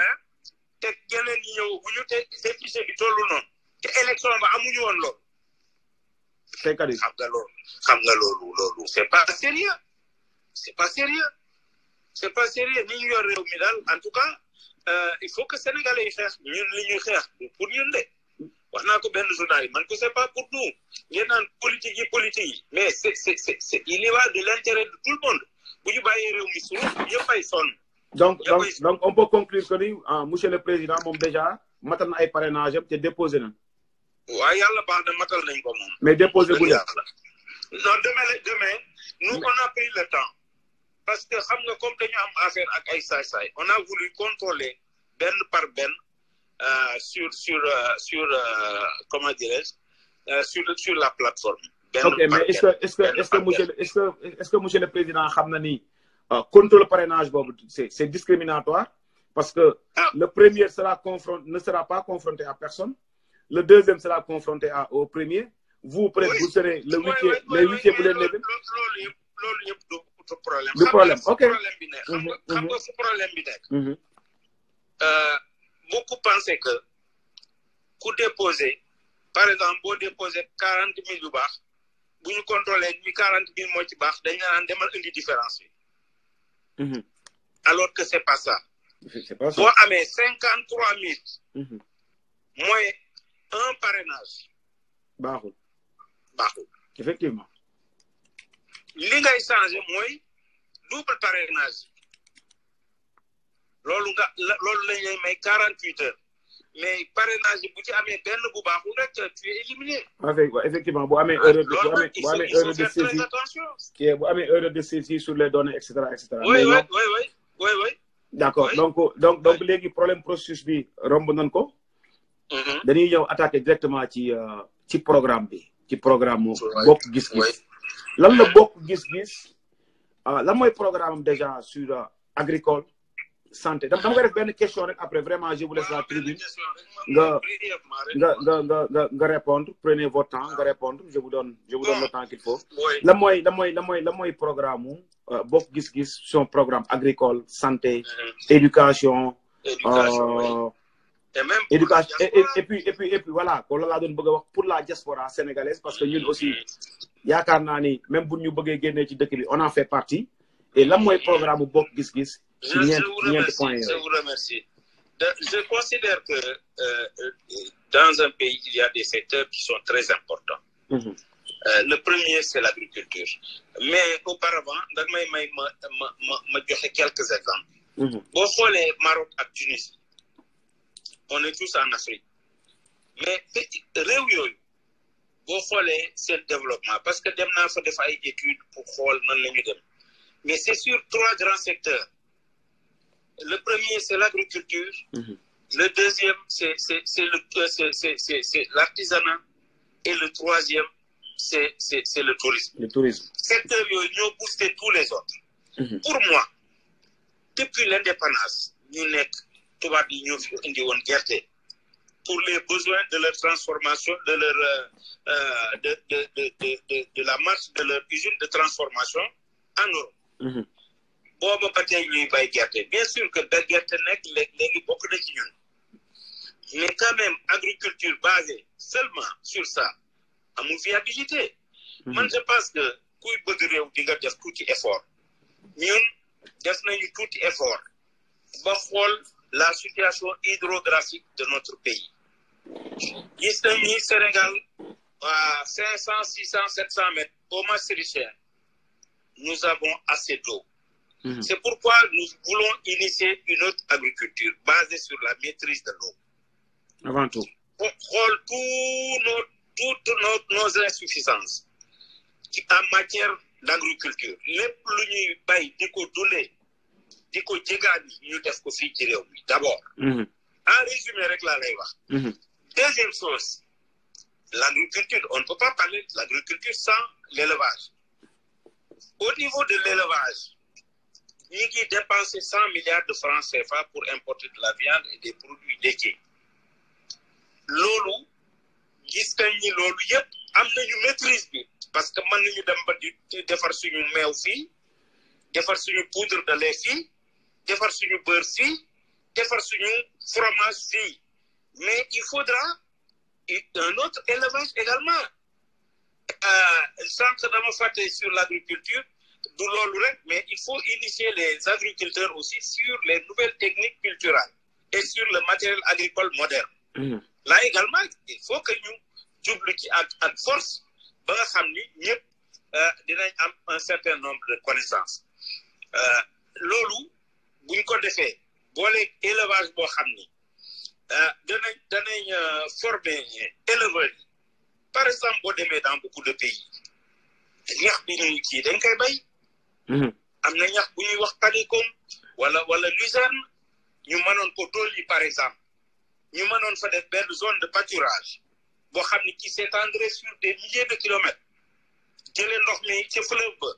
te geneen ñi ñëw bu ñu te fichier bi tollu noonu te élection ba amuñu woon loolu
c'est carré
xam nga loolu c'est pas sérieux ni ñu yor réew mi daal en tout cas il faut que sénégalais yi xeex ñun li ñuy xeex pour ñun de wax naa ko benn journal yi man ko c'est pas pour nous ngeen naan politique yi mais c'est il y va de l'intérêt de tout le monde bu ñu bàyyee réew mi suuf ñëpp ay sonn
donc on peut conclure que ni monsieur le président moom déjà matal na ay parrainage am te déposé na
waaw yàlla baax na matal nañ ko moom
mais déposé bu leen
non demain nous on a pris le temps parce que xam nga comme dañu am affaire ak ay saay-saay on a voulu contrôler benn par benn sur comment dirais-je sur la plateforme.
Ok, mais est-ce que monsieur le président xam na ni contrôle parrainage boobu c'est discriminatoire parce que le premier ne sera pas confronté à personne, le deuxième sera confronté au premier, vous peut-être vous serez le huitième bu leen léegi.
loolu yëpp du problème.
du problème ok
problème bi nekk xam nga fu problème bi nekk. beaucoup pensaient que ku déposer par exemple boo déposer 40 000 bu baax bu ñu contrôler bi 40 000 moo ci baax dañ naan demal indi différence bi. alors que c'est pas ça. boo amee 53 000. mooy un parrainage. baaxul.
effectivement.
li ngay changer mooy double parrainage loolu lañ lay may 48 heures mais parrainage bu ci amee benn bu baaxul rek tu es éliminé.
effectivement bu amee erreur de saisie sur les données et cetera.
oui.
d'accord donc léegi problème processus bi romb nañ ko. dañuy ñëw attaquer directement ci programme bi. ci programme mu bokk gis-gis. lan la bokk gis-gis lan mooy programme déjà sur agricole santé dama koy def benn question rek après vraiment je vous laisse la tribune nga répondre prenez votre temps nga répondre je vous donne le temps qu'il faut lan mooy programme mu bokk gis-gis son programme agricole santé éducation et puis voilà ko la laa doon bëgg a wax pour la diaspora sénégalaise parce que ñun aussi yaakaar naa ni même bu ñu bëggee génnee ci dëkk bi on en fait partie et lan mooy programme bu bokk gis-gis ci ñeenti points
je vous remercie je considère que dans un pays il y a des secteurs qui sont très importants. Le premier c'est l'agriculture mais auparavant dag may ma joxe quelques exemples. boo xoolee Maroc ak Tunisie on est tous en Afrique mais réew yooyu boo xoolee seen développement parce que dem naa fa def ay études pour xool nan la ñu dem mais c'est sur 3 grands secteurs. Le premier c'est l'agriculture. Le deuxième c'est l'artisanat et le troisième c'est le tourisme. Secteur yooyu ñoo booster tous les autres. Pour moi depuis l'indépendance ñu nekk tubaab yi ñoo fi indi woon gerte pour les besoins de leur transformation de leur de la marche de leur usine de transformation en Europe. booba ba tey ñuy bay gerte bien sûr que da gerte nekk léegi bokk na ci ñun mais quand même agriculture basée seulement sur ça amul viabilité. man je pense que kuy bëgg réew di nga def tuuti effort ñun def nañu tuuti effort ba xool la situation hydrographique de notre pays gis nañ ni Sénégal à 500 600 700 mètres au Maastrichtien nous avons assez d'eau. C'est pourquoi nous voulons initier une autre agriculture basée sur la maîtrise de l'eau.
Avant tout.
Pour toutes nos insuffisances en matière d'agriculture. Les plus bay diko dundé diko djegani ñu def ko fi ci réew mi d'abord. En résumé rek la lay wax. Deuxième chose, l'agriculture, on ne peut pas parler de l'agriculture sans l'élevage. Au niveau de l'élevage, nous avons dépensé 100 milliards de francs CFA pour importer de la viande et des produits laitiers. Lolo, gis nañ ni loolu yépp am nañu maîtrise bi parce que mën nañu dem ba di defar suñu meew fii defar suñu poudre de lait fii defar suñu beurre fii defar suñu fromage fii mais il faudra un autre élevage également. Centre dama fàtte sur l'agriculture du loolu rek mais il faut initier les agriculteurs aussi sur les nouvelles techniques culturelles et sur le matériel agricole moderne. Là également il faut que ñu jublu ci ak force ba nga xam ni ñëpp dinañ am un certain nombre de connaissances. Loolu buñ ko defee boole élevage boo xam ni danañ former éleveurs yi. Par exemple boo demee dans beaucoup de pays ñax bi ñuy kii dañ koy bay. Am na ñax bu ñuy wax kanikom wala luzerne ñu mënoon ko dolli par exemple ñu mënoon fa def benn zone de pâturage boo xam ni qui s'étendrait sur des milliers de kilomètres jëlee ndox mi ci fleuve ba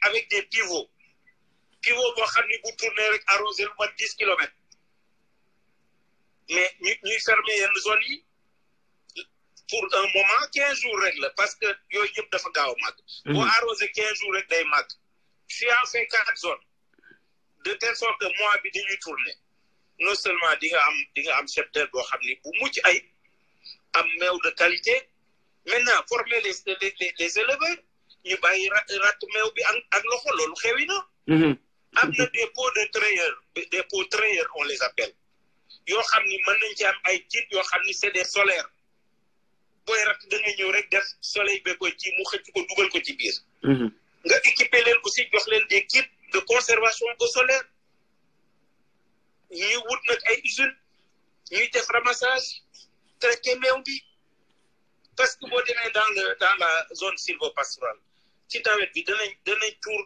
avec des pivots boo xam ni bu tourner rek arrosé lu mat 10 kilomètres mais ñuy fermer yenn zone yi pour un moment 15 jours rek la parce que yooyu yëpp dafa gaaw a màgg. boo arrosé 15 jours rek day màgg. si en fait 4 zones de telle sorte que mois bi dañuy tourner non seulement di nga am cheptel boo xam ni bu mucc ay am meew de qualité maintenant former les éleveurs ñu bàyyi rat meew bi ak loxo loolu xewi na. am na des pots de trayeurs on les appelle yoo xam ni mën nañ ci am ay kit yoo xam ni c'est des solaires. booy rat da nga ñëw rek def soleil be ko ci mu xëcc ko dugal ko ci biir. nga équiper leen aussi jox leen des kits de conservation au solaire ñuy wut nag ay usines ñuy def ramassage traité meew bi parce que boo demee dans la zone sylvopastorale ci nawet bi danañ tuur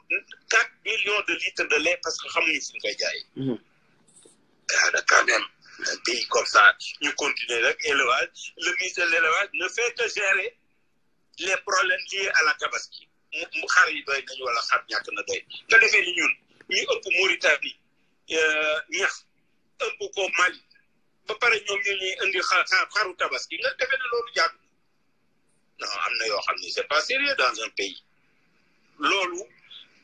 4 millions de litres de lait parce que xamuñu fu ñu koy jaayee. quand même. Un pays comme ça, nous continuons avec l'élevage. Le ministre de l'élevage ne fait que gérer les problèmes liés à la tabaski. Mu xar yi doy nañu wala xar ñàkk na doy. nga defee ni ñun ñu ëpp Mauritanie ñax ëpp ko Mali ba pare ñoom ñu ñuy indi xaru tabaski nga defee ne loolu jàpp non am na yoo xam ni c'est pas sérieux dans un pays. loolu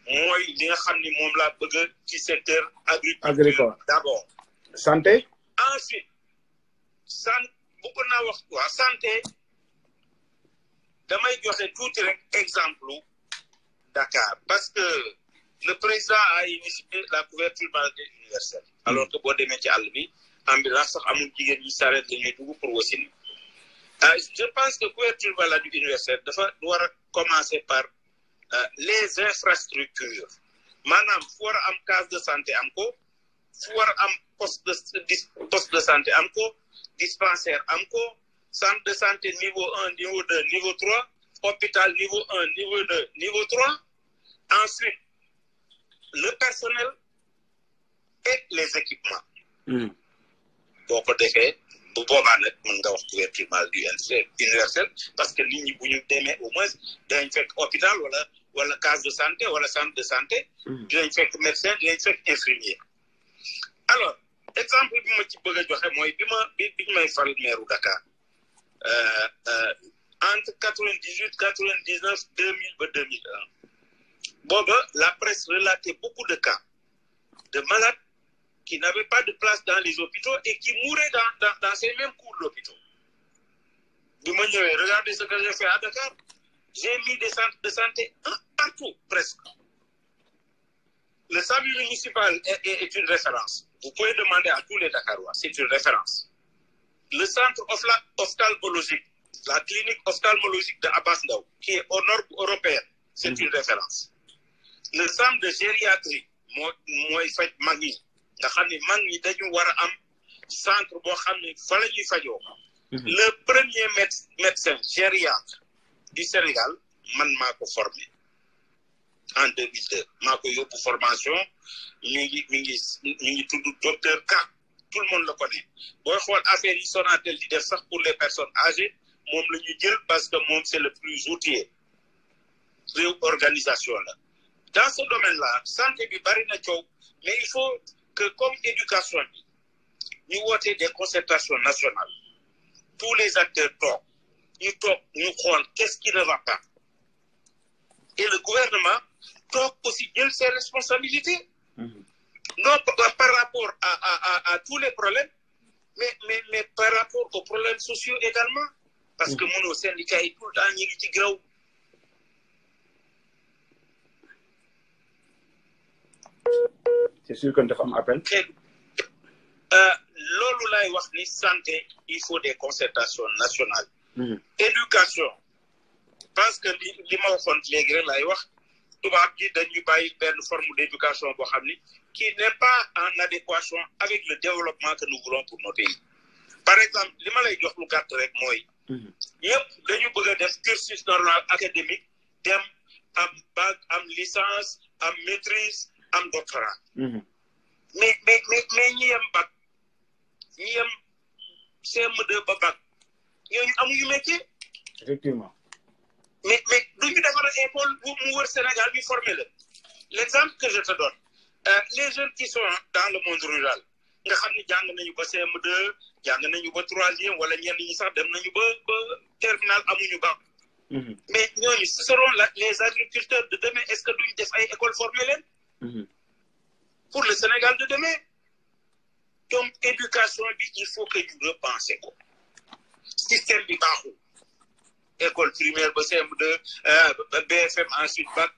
mooy li nga xam ni moom laa bëgg ci secteur agricole d'abord.
Santé.
Ensuite, bëgg naa wax waa santé damay joxe tuuti rek exemple Dakar parce que le président a initié la couverture maladie universelle alors que boo demee ci àll bi ambulance sax amul jigéen ñi saret la ñuy dugg pour wasini. Je pense que couverture maladie universelle dafa war a commencer par les infrastructures maanaam fu war a am case de santé am ko fu war a am poste de santé am ko dispensaire am ko centre de santé niveau 1 niveau 2 niveau 3 hôpital niveau 1 niveau 2 niveau 3 ensuite le personnel et les équipements. boo ko defee bu boobaa nag mën nga wax couverture maladie universelle parce que nit ñi bu ñu demee au moins dinañ fekk hôpital wala case de santé wala centre de santé dinañ fekk médecin dinañ fekk infirmier. Alors exemple bi ma ci bëgg a joxe mooy biñ may fal maire Dakar entre 98 99 2000 ba 2001 booba la presse relatait beaucoup de cas de malades qui n'avaient pas de place dans les hôpitaux et qui mouraient dans ces mêmes cours d'hôpitaux. bi ma ñëwee regardez ce que j'ai fait à Dakar j'ai mis des centres de santé partout presque. Le SAMU municipal est une référence. Vous pouvez demander à tous les Dakarois, c'est une référence. Le centre ophtalmologique, la clinique ophtalmologique de Abass Ndao, qui est aux normes européennes, c'est une référence. Le centre de gériatrie mooy faj mag ñi nga xam ne mag ñi dañu war a am centre boo xam ne fa la ñuy fajoo. Le premier médecin gériatre du Sénégal man maa ko formé en 2002 maa ko yóbbu formation ñu ngi tudd docteur Ka tout le monde le connaît booy xool affaire yi Sonatel di def sax pour les personnes âgées moom la ñu jël parce que moom c'est le plus outillé réew organisation la dans ce domaine-là santé bi bari na coow mais il faut que comme éducation bi ñu woote des concertations nationales tous les acteurs toog ñu xool qu'est-ce qui ne va pas et le gouvernement toog aussi jël ses responsabilités non par rapport à tous les problèmes mais par rapport aux problèmes sociaux également parce que mënoo syndicat yi tout le temps ñu ngi ci graw
c'est sûr que dafa am appel
loolu lay wax ni santé il faut des concertations nationales éducation parce que li ma waxoon léegi rek lay wax tubaab ji dañuy bàyyi benn forme d'éducation boo xam ni qui n'est pas en adéquation avec le développement que nous voulons pour nos pays par exemple li ma lay jox lu gàtt rek mooy ñëpp dañu bëgg a def cursus normal académique dem am bac am licence am maîtrise am doctorat mais ñi yem bac ñi yem CM2 ba bac ñooñu amuñu métier
effectivement
mais duñu defar école bu mu wër Sénégal bi former la l'exemple que je te donne les jeunes qui sont dans le monde rural nga xam ni jàng nañu ba CM2 jàng nañu ba 3e wala ñenn ñi sax dem nañu ba terminal amuñu ba mais ñooñu ce seront les agriculteurs de demain est-ce que duñu def ay école former leen pour le Sénégal de demain donc éducation bi il faut que ñu repenser ko système bi baaxul école primaire ba CM2 BFM ensuite bac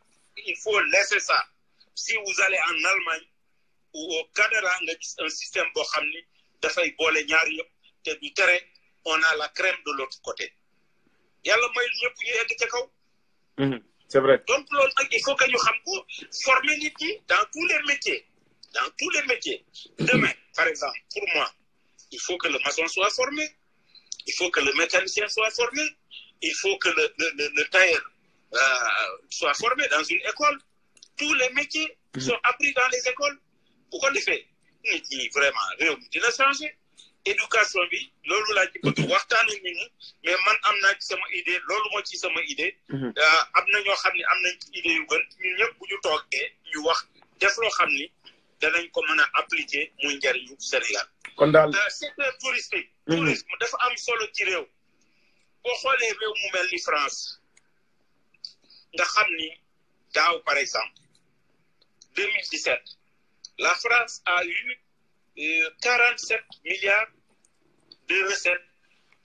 il faut laisser ça si vous allez en Allemagne ou au Canada nga gis un système boo xam ni dafay boole ñaar yëpp te du tere on a la crème de l'autre côté yàlla may ñëpp ñu egg ca kaw
c'est vrai
donc loolu nag il faut que ñu xam ko former nit ñi dans tous les métiers demain par exemple pour moi il faut que le maçon soit formé il faut que le mécanicien soit formé il faut que le tailleur soit formé dans une école tous les métiers sont appris dans les écoles bu ko defee nit ñi vraiment réew mi dina changer éducation bi loolu laa ci bëgg waxtaan ak nit ñi mais man am naa ci sama idée loolu moo ci sama idée am na ñoo xam ne am nañ ci idée yu gën ñun ñëpp bu ñu toogee ñu wax def loo xam ni danañ ko mën a appliquer muy njariñu Sénégal
kon daal
secteur touristique tourisme dafa am solo ci réew boo xoolee réew mu mel ni France nga xam ni daaw par exemple 2017 la France a eu 47 milliards de recettes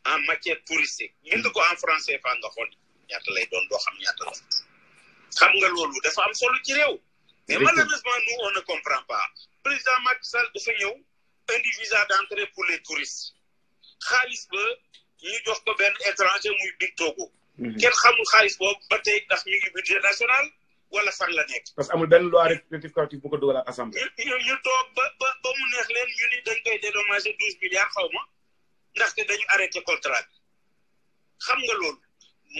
en matière touristique bind ko en français fa nga xool ñaata lay doon doo xam ñaata la xam nga loolu dafa am solo ci réew mais malheureusement nous on ne comprend pas président Macky Sall dafa ñëw indi visa d'entrée pour les touristes xaalis ba ñu jox ko benn étranger muy Big Togo kenn xamul xaalis boobu ba tey ndax ñu ngi budget national wala fan la nekk
parce que amul benn loi rectificative bu ko dugal ak assemblée
ñu toog ba mu neex leen ñu ni dañ koy dédommager 12 milliards xaw ma ndaxte dañu arrêté contrat bi xam nga loolu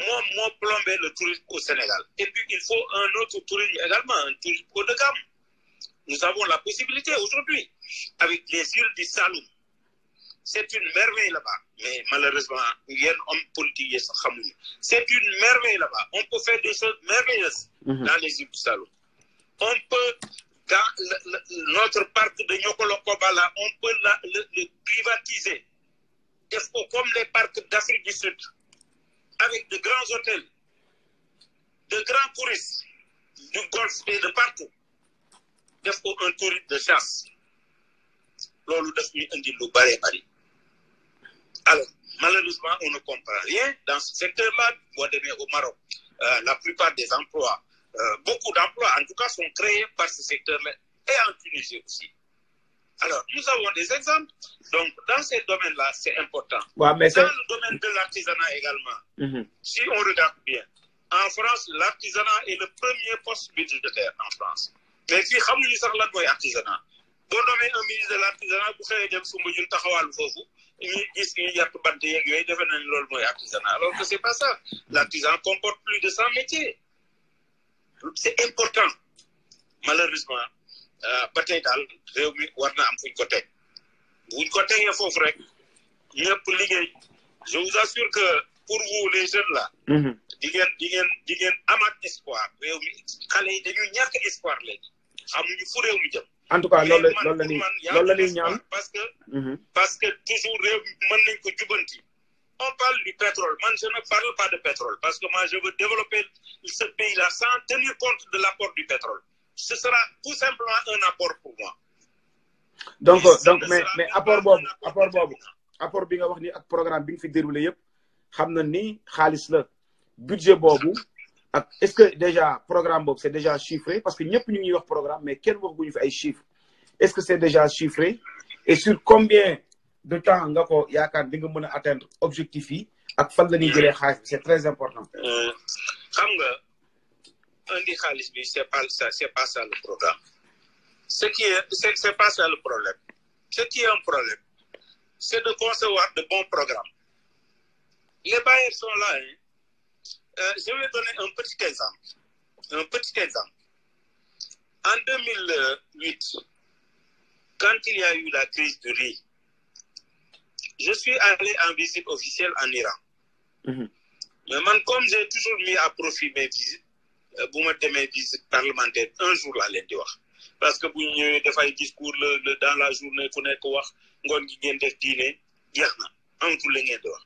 moom moo plombé le tourisme au Sénégal et puis il faut un autre tourisme également un tourisme haut de gamme nous avons la possibilité aujourd'hui avec les îles du Saloum c'est une merveille là-bas mais malheureusement yenn homme politique yi sax xamuñu c'est une merveille là-bas on peut faire des choses merveilleuses dans les îles du Saloum on peut dans notre parc de Niokolo-Koba on peut le privatiser def ko comme les parcs d'Afrique du Sud avec de grands hôtels de grands touristes du golfe et de partout def ko un tourisme de chasse loolu daf ñu indi lu bari alors malheureusement on ne comprend rien dans ce secteur-là boo demee au Maroc la plupart des emplois beaucoup d'emplois en tout cas sont créés par ce secteur-là et en Tunisie aussi alors nous avons des exemples donc dans ces domaines-là c'est important
mais
dans le domaine de l'artisanat également si on regarde bien En France, l'artisanat est le premier poste budgétaire en France. Mais fii xamuñu sax lan mooy artisanat. Boo nommé un ministre de l'artisanat bu xëyee dem sumba jun taxawal foofu ñu gis ñu yàq bant yeeg yooyu defe nañ loolu mooy artisanat alors que c'est pas ça. L'artisanat comporte plus de 100 métiers. C'est important. Malheureusement ba tey daal réew mi war na am fuñ ko teg buñ ko tegee foofu rek ñëpp liggéey. Je vous assure que pour vous les jeunes là. di ngeen amaat espoir réew mi xale yi dañu ñàkk espoir léegi xamuñu fu réew mi jëm.
En tout cas loolu la ñuy ñaan
parce que toujours réew mi mën nañ ko jubanti. On parle du pétrole. Moi, je ne parle pas de pétrole parce que moi, je veux développer ce pays-là sans tenir compte de l'apport du pétrole. Ce sera tout simplement un apport pour moi.
Donc mais apport bi nga wax ni ak programme bi nga fi déroulé yëpp xam na ni xaalis la budget boobu ak est-ce que déjà programme boobu c'est déjà chiffré parce que ñëpp ñu ngi wax programme mais kenn waxuñu fi ay chiffres est-ce que c'est déjà chiffré et sur combien de temps nga ko yaakaar di nga mën a atteindre objectif yi ak fan la ñuy jëlee xaalis bi c'est très important.
xam nga indi xaalis bi c'est pas ça le programme. C'est pas ça le problème. Ce qui est un problème, c'est de concevoir de bons programmes. Les bailleurs sont là. Je vais donner un petit exemple. En 2008, quand il y a eu la crise du riz, je suis allé en visite officielle en Iran. Mais man, comme j'ai toujours mis à profit mes visites, mes visites parlementaires, un jour là, les wax. Parce que bu ñu ñëwee dafay discours dans la journée ku nekk wax ngoon gi ngeen def diine jeex na amatul la ngeen di wax.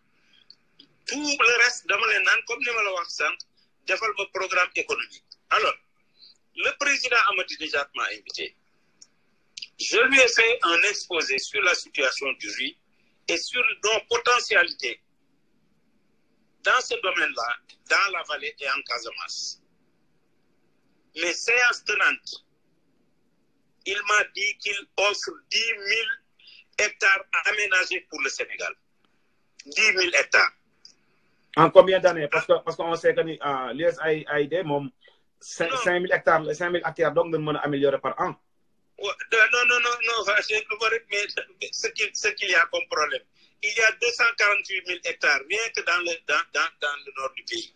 Tout le reste dama leen naan comme ni ma la wax sànq defal ma programme économique. Alors, le président Ahmadinejad m'a invité. Je lui ai fait un exposé sur la situation du riz et sur nos potentialités dans ce domaine-là, dans la vallée et en Casamance. Mes séances tenantes, il m'a dit qu'il offre 10 000 hectares aménagés pour le Sénégal. 10 000 hectares.
En combien d'années? Parce qu'on sait que l'USAID, 5 000 hectares, donc nous pouvons améliorer par an.
Non, mais ce qu'il y a comme problème, il y a 248 000 hectares rien que dans le nord du pays.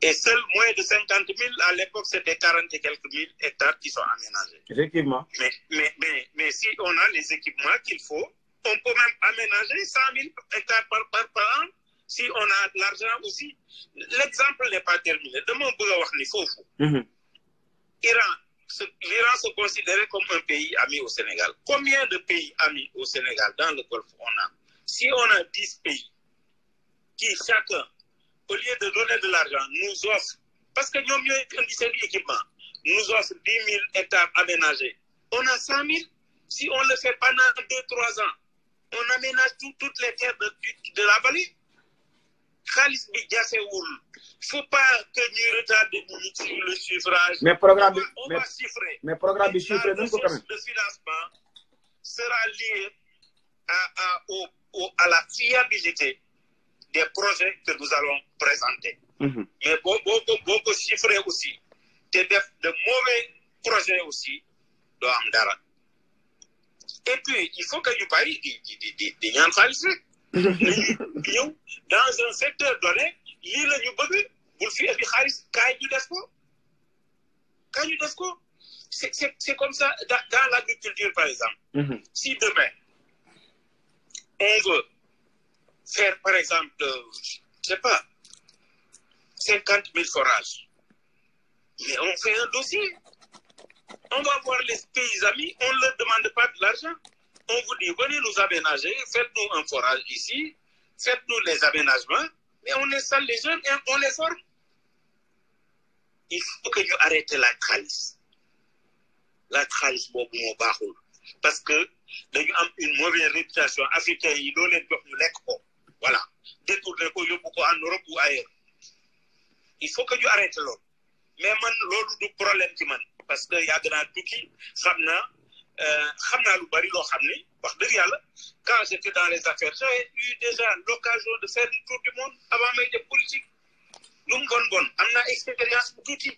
Et seuls moins de 50 000, à l'époque, c'était 40 et quelques mille hectares qui sont aménagés.
Effectivement.
Mais si on a les équipements qu'il faut, on peut même aménager 100 000 hectares par an, si on a de l'argent aussi. L'exemple n'est pas terminé. De mon l'Iran se considérait comme un pays ami au Sénégal. Combien de pays amis au Sénégal dans le Golfe on a? Si on a 10 pays qui chacun, au lieu de donner de l'argent, nous offre, parce que nous avons un équipement, nous offre 10 000 hectares aménagés. On a 100 000. Si on le fait pendant 2-3 ans, on aménage toutes les terres de la vallée. Khalis bi jafewul. Faut pas que nous retardions sur le chiffrage.
Mais programme
on va chiffrer.
Mais programme de chiffrer,
la ressource de financement sera lié à la fiabilité des projets que nous allons présenter. Mais beaucoup chiffrer aussi. De mauvais projets aussi doivent am. Et puis, il faut que nous parlions de Khalis. Dans un secteur donné, il y a c'est comme ça dans l'agriculture, par exemple. Si demain, on veut faire, par exemple, je sais pas, 50 000 forages, mais on fait un dossier. On va voir les pays amis, on ne leur demande pas de l'argent. On vous dit, venez nous aménager, faites-nous un forage ici, faites-nous les aménagements, mais on installe les jeunes et on les forme. Il faut que nous arrêtions la khalis. La khalis, parce que nous avons une mauvaise réputation africaine, ils donnent nous l'écho. Voilà. Détournez beaucoup en Europe ou ailleurs. Il faut que nous arrêtions l'autre. Mais man, l'autre du problème qui man, parce que y a de la tuki, quand j'étais dans les affaires, j'avais eu déjà l'occasion de faire le tour du monde avant mes politiques. lu mu bon am naa expérience bu tuuti.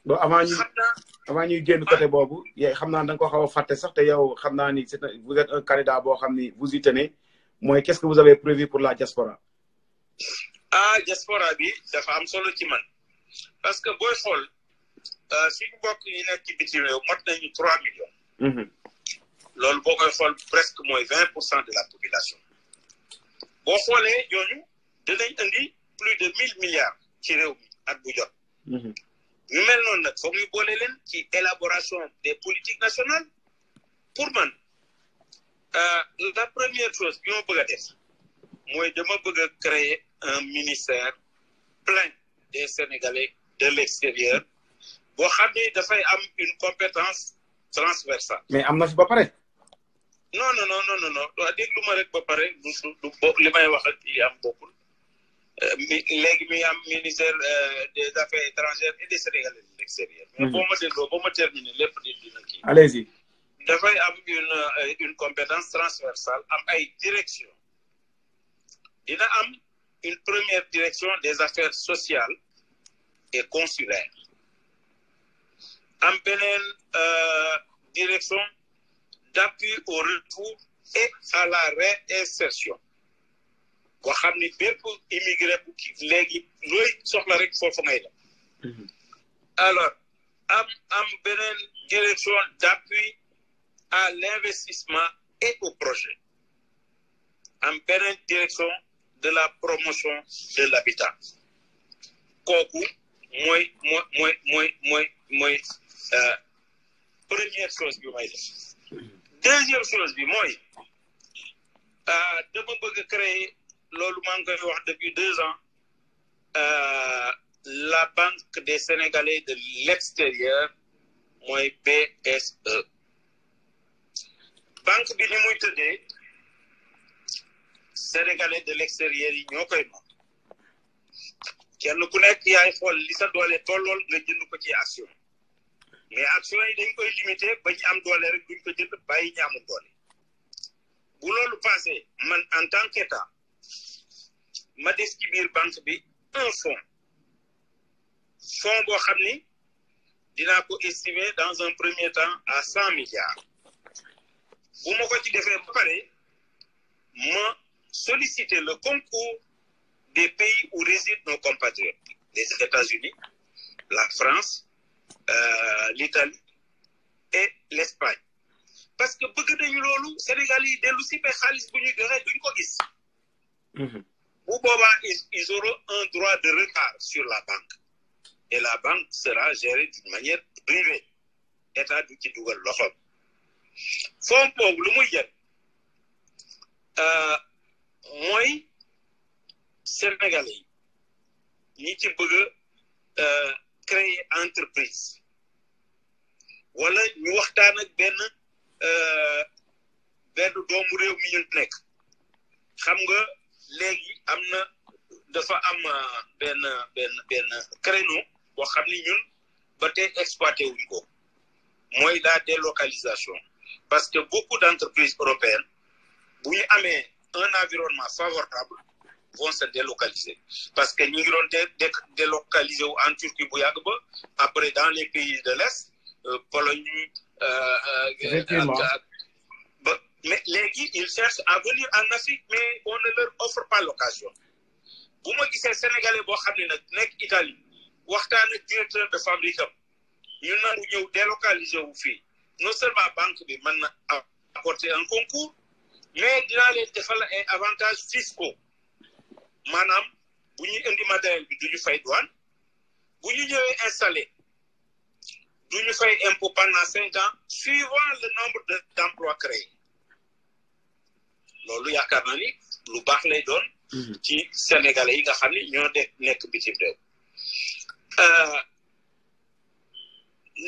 bon avant ñuy génn côté boobu xam naa da nga ko xaw a fàtte sax te yow xam naa ni vous êtes un candidat boo xam ni vous y tenez mooy qu'est-ce que vous avez prévu pour la diaspora.
Diaspora bi dafa am solo ci man parce que booy xool suñu mbokk yi nekk ci bitim réew mot nañu 3 millions. loolu boo koy xool presque mooy 20% de la population. boo xoolee ñooñu dinañ indi plus de 1000 milliards ci réew mi at bu jot. ñu mel noonu nag foog ñu boole leen ci élaboration des politiques nationales. pour man la première chose bi ma bëgg a def mooy dama bëgg a créer un ministère plein des Sénégalais de l'extérieur boo xam ne dafay am une compétence transversale.
mais am na fi ba pare.
non doo déglu ma rek ba pare du li may wax ak yi am bokkul léegi mi am ministère des affaires étrangères et des Sénégalais de l'extérieur. mais boo ma dégloo ba ma terminer lépp dina kii.
allez-y.
dafay am une compétence transversale am ay direction dina am une première direction des affaires sociales et consulaires am beneen direction d'appui au retour et à la réinsertion boo xam ni bépp immigré bu kii léegi looy soxla rek foofu ngay dem. alors am beneen direction d'appui à l'investissement et au projet am beneen direction de la promotion de l'habitat kooku mooy première chose bi may def. deuxième chose bi mooy dama bëgg créer loolu maa ngi koy wax depuis 2 ans la Banque des Sénégalais de l'extérieur mooy BSE. banque bi ni muy tëddee Sénégalais de l'extérieur yi ñoo koy moom kenn ku nekk yaay xool li sa doole tollool nga jënd ko ci action mais action yi dañ koy limité ba ñu am doole rek duñ ko jënd bàyyi ñi amul doole bu loolu passé man en tant qu'État ma des ci biir banque bi un fonds boo xam ni dinaa ko estimer dans un premier temps à 100 milliards bu ma ko ci defee ba pare ma solliciter le concours des pays où résident nos compatriotes les États-Unis la France l'Italie et l'Espagne parce que bëgg nañu loolu Sénégal yi dellu si mais xaalis bu ñu joxe duñ ko gis. bu boobaa ils auront un droit de retard sur la banque et la banque sera gérée d'une manière privée état du ci dugal loxoom. fonds boobu lu muy jël mooy Sénégalais yi ñi ci bëgg a créer entreprise wala ñu waxtaan ak benn doomu réew mi ñu nekk xam nga léegi am na dafa am benn créneau boo xam ni ñun ba tey exploité wuñ ko mooy la délocalisation parce que beaucoup d'entreprises européennes bu ñu amee un environnement favorable vont se délocaliser parce que ñu ngi doon délocaliser wu en Turquie bu yàgg ba après dans les pays de l'Est Pologne mais léegi ils cherchent à venir en Afrique mais on ne leur offre pas l'occasion bu ma gisee Sénégalais boo xam ne nag nekk Italie waxtaan ak directeur de fabrique am ñu nangu ñëw délocaliser wu fii non seulement banque bi mën na apporter un concours mais dinaa leen defal ay avantages fiscaux maanaam bu ñuy indi matériel bi duñu fay douane bu ñu ñëwee installé duñu fay impôt pendant 5 ans suivant le nombre d'emplois créés loolu yaakaar naa ni lu baax lay doon ci Sénégalais yi nga xam ne ñoo nekk bitim réew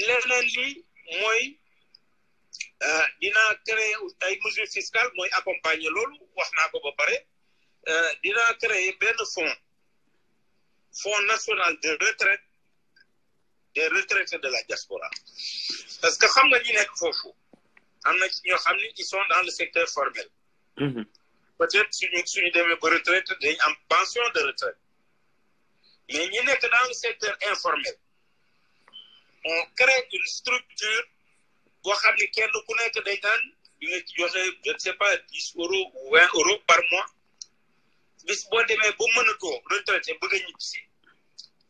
leneen li mooy dinaa créer ay mesures fiscales mooy accompagner loolu wax naa ko ba pare dinaa créer benn fonds national de retraite des retraités de la diaspora parce que xam nga ñi nekk foofu am na ci ñoo xam ne ils sont dans le secteur formel peut-être suñu demee ba retraite dañ am pension de retraite mais ñi nekk dans le secteur informel on crée une structure boo xam ne kenn ku nekk day naan di nga ci joxe je ne sais pas 10 euros ou 20 euros par mois bis boo demee ba mënatoo retraité bëgg a ñibbisi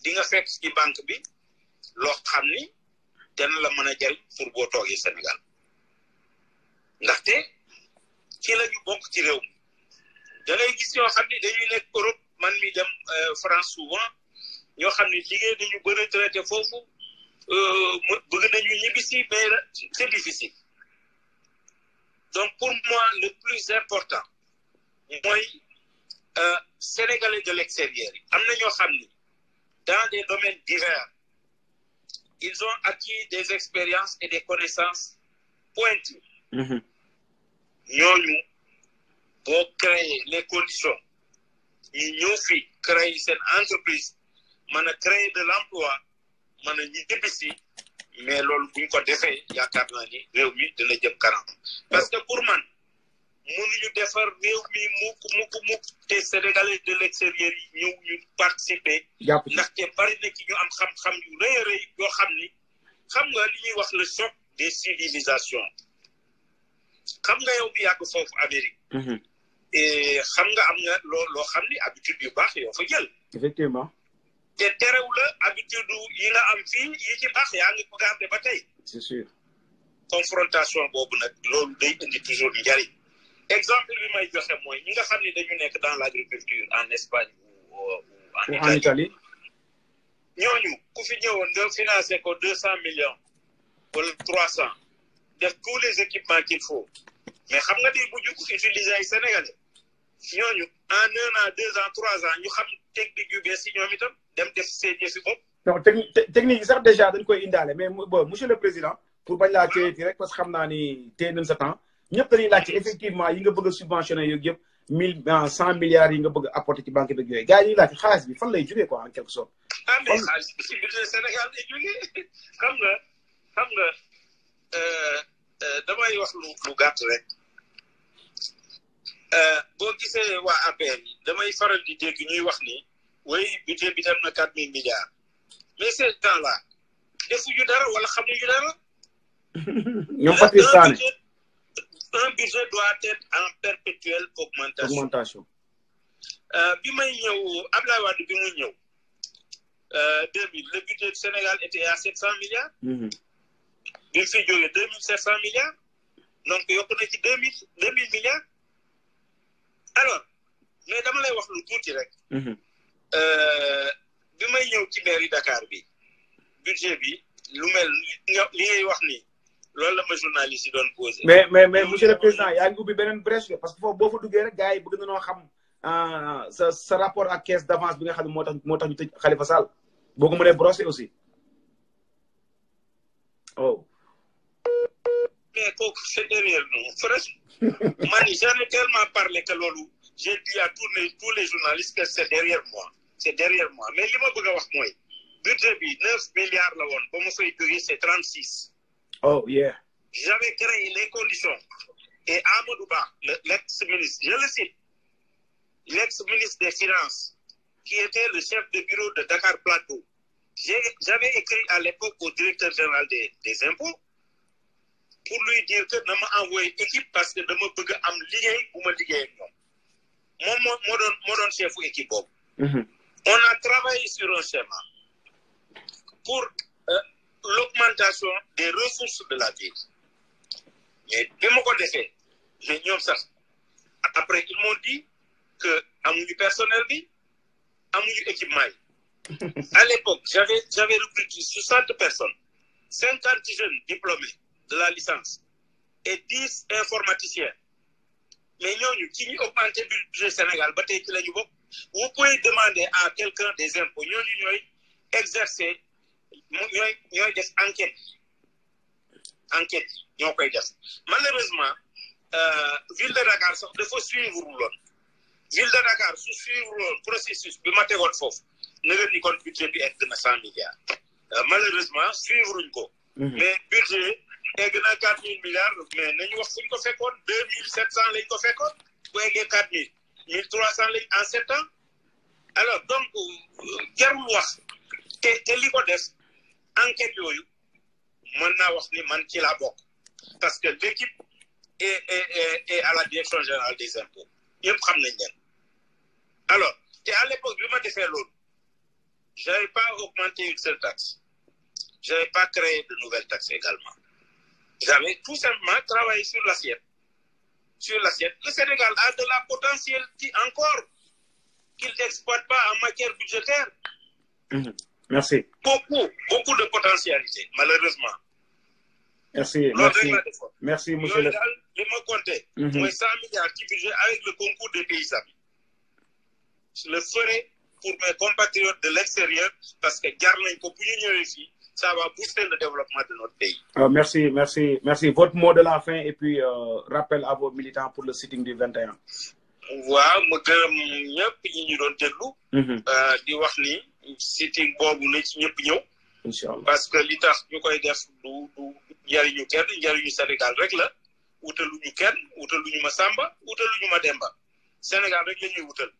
di nga fekk ci banque bi loo xam ni dana la mën a jël pour boo toogee Sénégal ndaxte ci la ñu bokk ci réew mi da ngay gis ñoo xam ni dañuy nekk Europe man mi dem France souvent ñoo xam ni liggéey dañu ba retraité foofu bëgg nañu ñibbisi mais c'est difficile donc pour moi le plus important mooy Sénégalais de l'extérieur yi am na ñoo xam ni dans des domaines divers ils ont acquis des expériences et des connaissances pointues ñooñu boo créer les conditions ñu ñëw fii créer seen entreprise mën a créer de l'emploi mën a ñibbisi mais loolu buñ ko defee yaakaar naa ni réew mi dina jëm kanam parce que pour man mënuñu defar réew mi mukk te Sénégalais de l'extérieur yi ñëw ñu participer ndaxte bari na ci ñu am xam-xam yu rëy a rëy yoo xam ni xam nga li ñuy wax le choc des civilisations xam nga yow bi yàgg foofu Amérique et xam nga am nga loo xam ni habitude yu baax yoo fa jël
effectivement
te terew la habitude yi nga am fii yi ci baax yaa ngi ko garder ba tey
c'est sûr
confrontation boobu nag loolu day indi toujours njariñ exemple bi may joxe mooy ñi nga xam ne dañu nekk dans l'agriculture en Espagne ou en Italie ñooñu ku fi ñëwoon nga financé ko 200 millions wala 300 def tous les équipements qu'il faut mais xam nga day mujj utiliser ay Sénégalais ñooñu en 1 an 2 ans 3 ans ñu xam technique yu bees yi ñoom itam dem def seen yëfi bopp.
non technique yi sax déjà dañ koy indaale mais bon monsieur le président pour bañ laa téye rek parce que xam naa ni téye nañ sa temps ñëpp dañuy laajte effectivement yi nga bëgg a subventionné yooyu yëpp 100 milliards yi nga bëgg a apporter ci banque beeg yooyu gars yi ñuy laajte xaalis bi fan lay jógee quoi en quelque sorte.
ah mais xaalis bi ci budget Sénégal lay jógee xam nga damay wax lu gàtt rek boo gisee waa APR yi damay faral di dégg ñuy wax ni oui budget bi dem na 4000 milliards mais ces temps-là defuñu dara wala xamuñu dara.
ñoom Patrice Sané
un budget doit être en perpétuelle augmentation. bi may ñëw Abdoulaye Wade bi muy ñëw 2000 le budget du Sénégal était à 700 milliards. bi mu fi jógee 2700 milliards donc yokk na ci 2000 milliards alors mais dama lay wax lu tuuti rek. bi may ñëw ci mairie Dakar bi budget bi lu mel li ngay wax ni loolu la ma journaliste yi doon posé.
mais monsieur le président yaa ngi ubbi beneen brèche parce que foofu boo fa duggee rek gars yi bëgg nañoo xam sa rapport ak caisse d'avance bi nga xam ne moo tax ñu tëj Khalifa Sall boo ko mënee brosser aussi. oh.
mais kooku c'est derrière nous presque man j'en ai tellement parlé que loolu j'ai dit à tous les journalistes que c'est derrière moi mais li ma bëgg a wax mooy budget bi 9 milliards la woon ba ma fay jógee c'est 36.
oh yeah.
J'avais créé les conditions et Amadou Ba l'ex-ministre je le cite l'ex-ministre des Finances qui était le chef de bureau de Dakar Plateau j'avais écrit à l'époque au directeur général des impôts pour lui dire que na ma envoyé équipe parce que dama bëgg am liggéey bu ma liggéey ak ñoom moom moo doon chefu équipe boobu. On a travaillé sur un schéma pour l'augmentation des ressources de la ville mais bi ma ko defee mais ñoom sax après ils m'ont dit que amuñu personnel bi amuñu équipement yi. À l'époque j'avais recruté 60 personnes 50 jeunes diplômés de la licence et 10 informaticiens mais ñooñu ci ñu augmenté budget Sénégal ba tey ci la ñu bokk. Vous pouvez demander à quelqu'un des impôts ñooñu ñooy exercer ñooy def enquête ñoo koy def malheureusement ville de Dakar sax dafa suivre loon ville de Dakar su suivre loon processus bi ma tegoon foofu na nga ni kon budget bi egg na 100 milliards malheureusement suivre uñ ko. mais budget egg na 4000 milliards mais nañu wax fuñ ko fekkoon 2700 lañ ko fekkoon bu eggee 4000 1300 lañ en 7 ans alors donc jarul wax te li ko def enquête yooyu mën naa wax ni man ci laa bokk parce que l'équipe est à la direction générale des impôts yëpp xam nañ leen alors te à l'époque bi ma defee loolu j'avais pas augmenté une seule taxe j'avais pas créé de nouvelles taxes également j'avais tout simplement travaillé sur l'assiette le Sénégal a de la potentialité encore qu'il n'exploite pas en matière budgétaire.
Merci.
Beaucoup de potentialité, malheureusement.
Merci, monsieur le...
Je me comptais, moi 100 milliards qui budget avec le concours des pays amis. Je le ferai pour mes compatriotes de l'extérieur parce que ça va booster le développement de notre pays.
Merci. Votre mot de la fin et puis rappel à vos militants pour le sitting du 21.
waaw ma gërëm ñëpp ñi ñu doon déglu. di wax ni sitting boobu na ci ñëpp ñëw.
Inch'Allah.
parce que li tax ñu koy def du njariñu kenn njariñu Sénégal rek la wutaluñu kenn wutaluñu ma Samba wutaluñu ma Demba Sénégal rek la ñuy wutal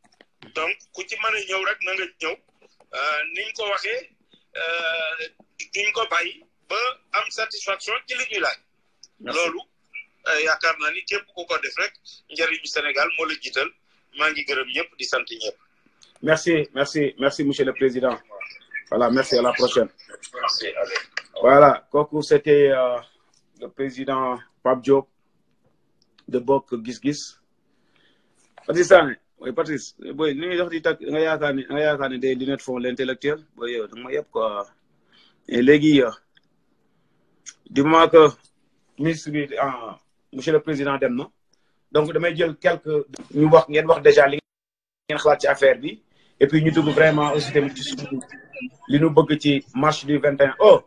donc ku ci mën a ñëw rek na nga ñëw niñ ko waxee duñ ko bàyyi ba am satisfaction ci li ñuy laaj. loolu yaakaar naa ni képp ku ko def rek njëriñu Sénégal moo la jiital maa ngi gërëm ñëpp di sant ñëpp.
Merci monsieur le président. Voilà, merci, à la prochaine.
Merci, allez.
Voilà, kooku c'était le président Pape Diop de Bokk Gis Gis. Patrice Sané, oui Patrice, boy ni nga wax di tak nga yaakaar ne des lunettes font l'intellectuel boy yow danga ma yëpp quoi. Et léegi du moment que ministre bi monsieur le président dem na donc damay jël quelques ñu wax ngeen wax déjà li ngeen xalaat ci affaire bi et puis ñu dugg vraiment aussi tamit ci suñu li ñu bëgg ci marche du 21. Oh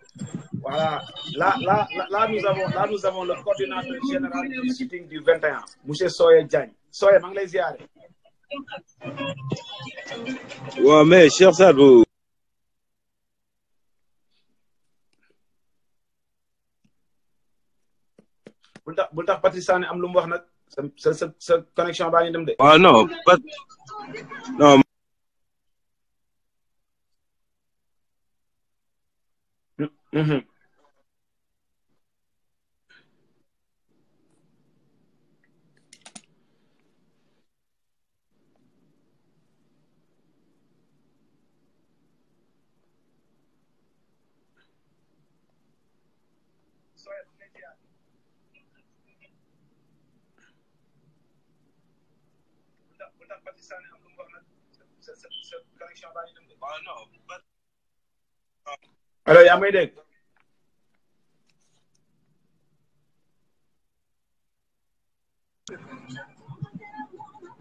voilà, là nous avons le coordinateur général du sitting du 21 monsieur Soye Diagne. Soye maa ngi lay ziaré.
waaw mais Cheikh Sadou
bul tax Patrice Sané am lu mu wax nag sa connexion baa ngi dem de.
waaw non non.
alors yaa may dégg.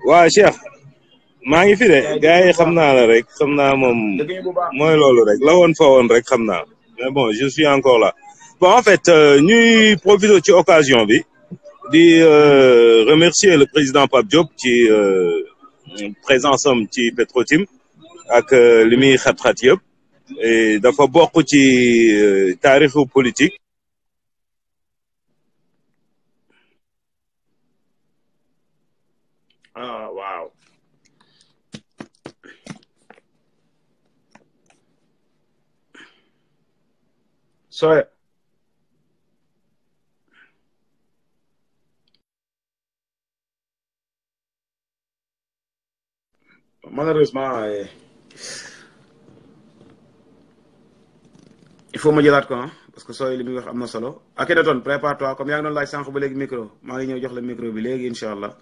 waaw Cheikh maa ngi fi de gars yi xam naa la rek xam naa moom mooy loolu rek la woon fa woon rek xam naa mais bon je suis encore là bon en fait ñuy profiter ci occasion bi di remercier le président Pape Diop ci présence am ci Petro-Tim ak li muy xat-xat yëpp et dafa bokk ci taarixu politique.
Ah waaw. Soye. Malheureusement il faut ma jëlaat ko parce que Soye li muy wax am na solo Akhenaton prépare-toi comme yaa ngi doon laaj sànq ba léegi micro maa ngi ñëw jox la micro bi léegi incha allah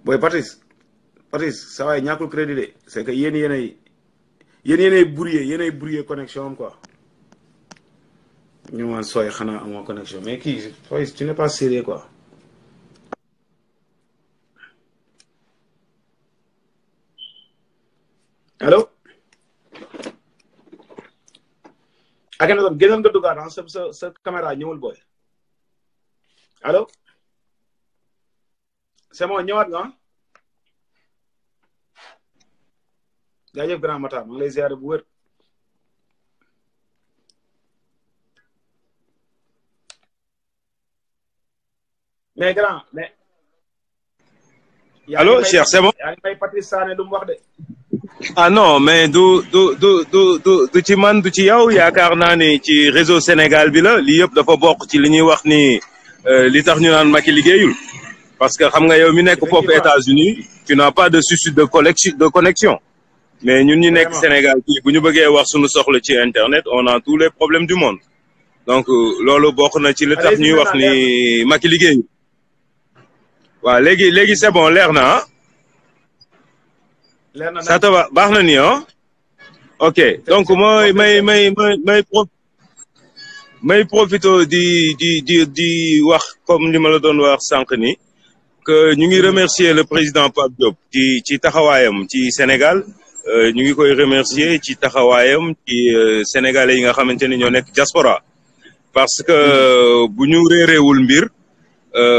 booy Patrice saa waay ñàkkul crédit de c'est que yéenay brouillé connexion am quoi ñu maan Soye xanaa amoo connexion mais kii Soye tu n'es pas sérieux quoi. allo Akhenaton génnal nga duggaat sa caméra ñëwul booy allo c'est bon ñëwaat nga jaajëf grand Matar maa ngi lay ziare bu wér mais grand mais
allo Cheikh c'est bon
yaa ngi may Patrice Sané lu mu wax de
ah non mais du ci man du ci yow yaakaar naa ni ci réseau Sénégal bi la lii yëpp dafa bokk ci li ñuy wax ni li tax ñu naan Macky liggéeyul parce que xam nga yow mi nekk foofu États-Unis tu n'as pas de souci de connexion mais ñun ñi nekk Sénégal fii bu ñu bëggee wax suñu soxla ci internet on a tous les problèmes du monde donc loolu bokk na ci li tax ñuy wax ni Macky liggéeyul waaw léegi c'est bon leer na ça te va baax na ni ok donc may profito di wax comme ni ma la doon wax sànq ni que ñu ngi remercier le président Pape Diop ci taxawaayam ci Sénégal ñu ngi koy remercier ci taxawaayam ci sénégalais yi nga xamante ni ñoo nekk diaspora parce que bu ñu réeréewul mbir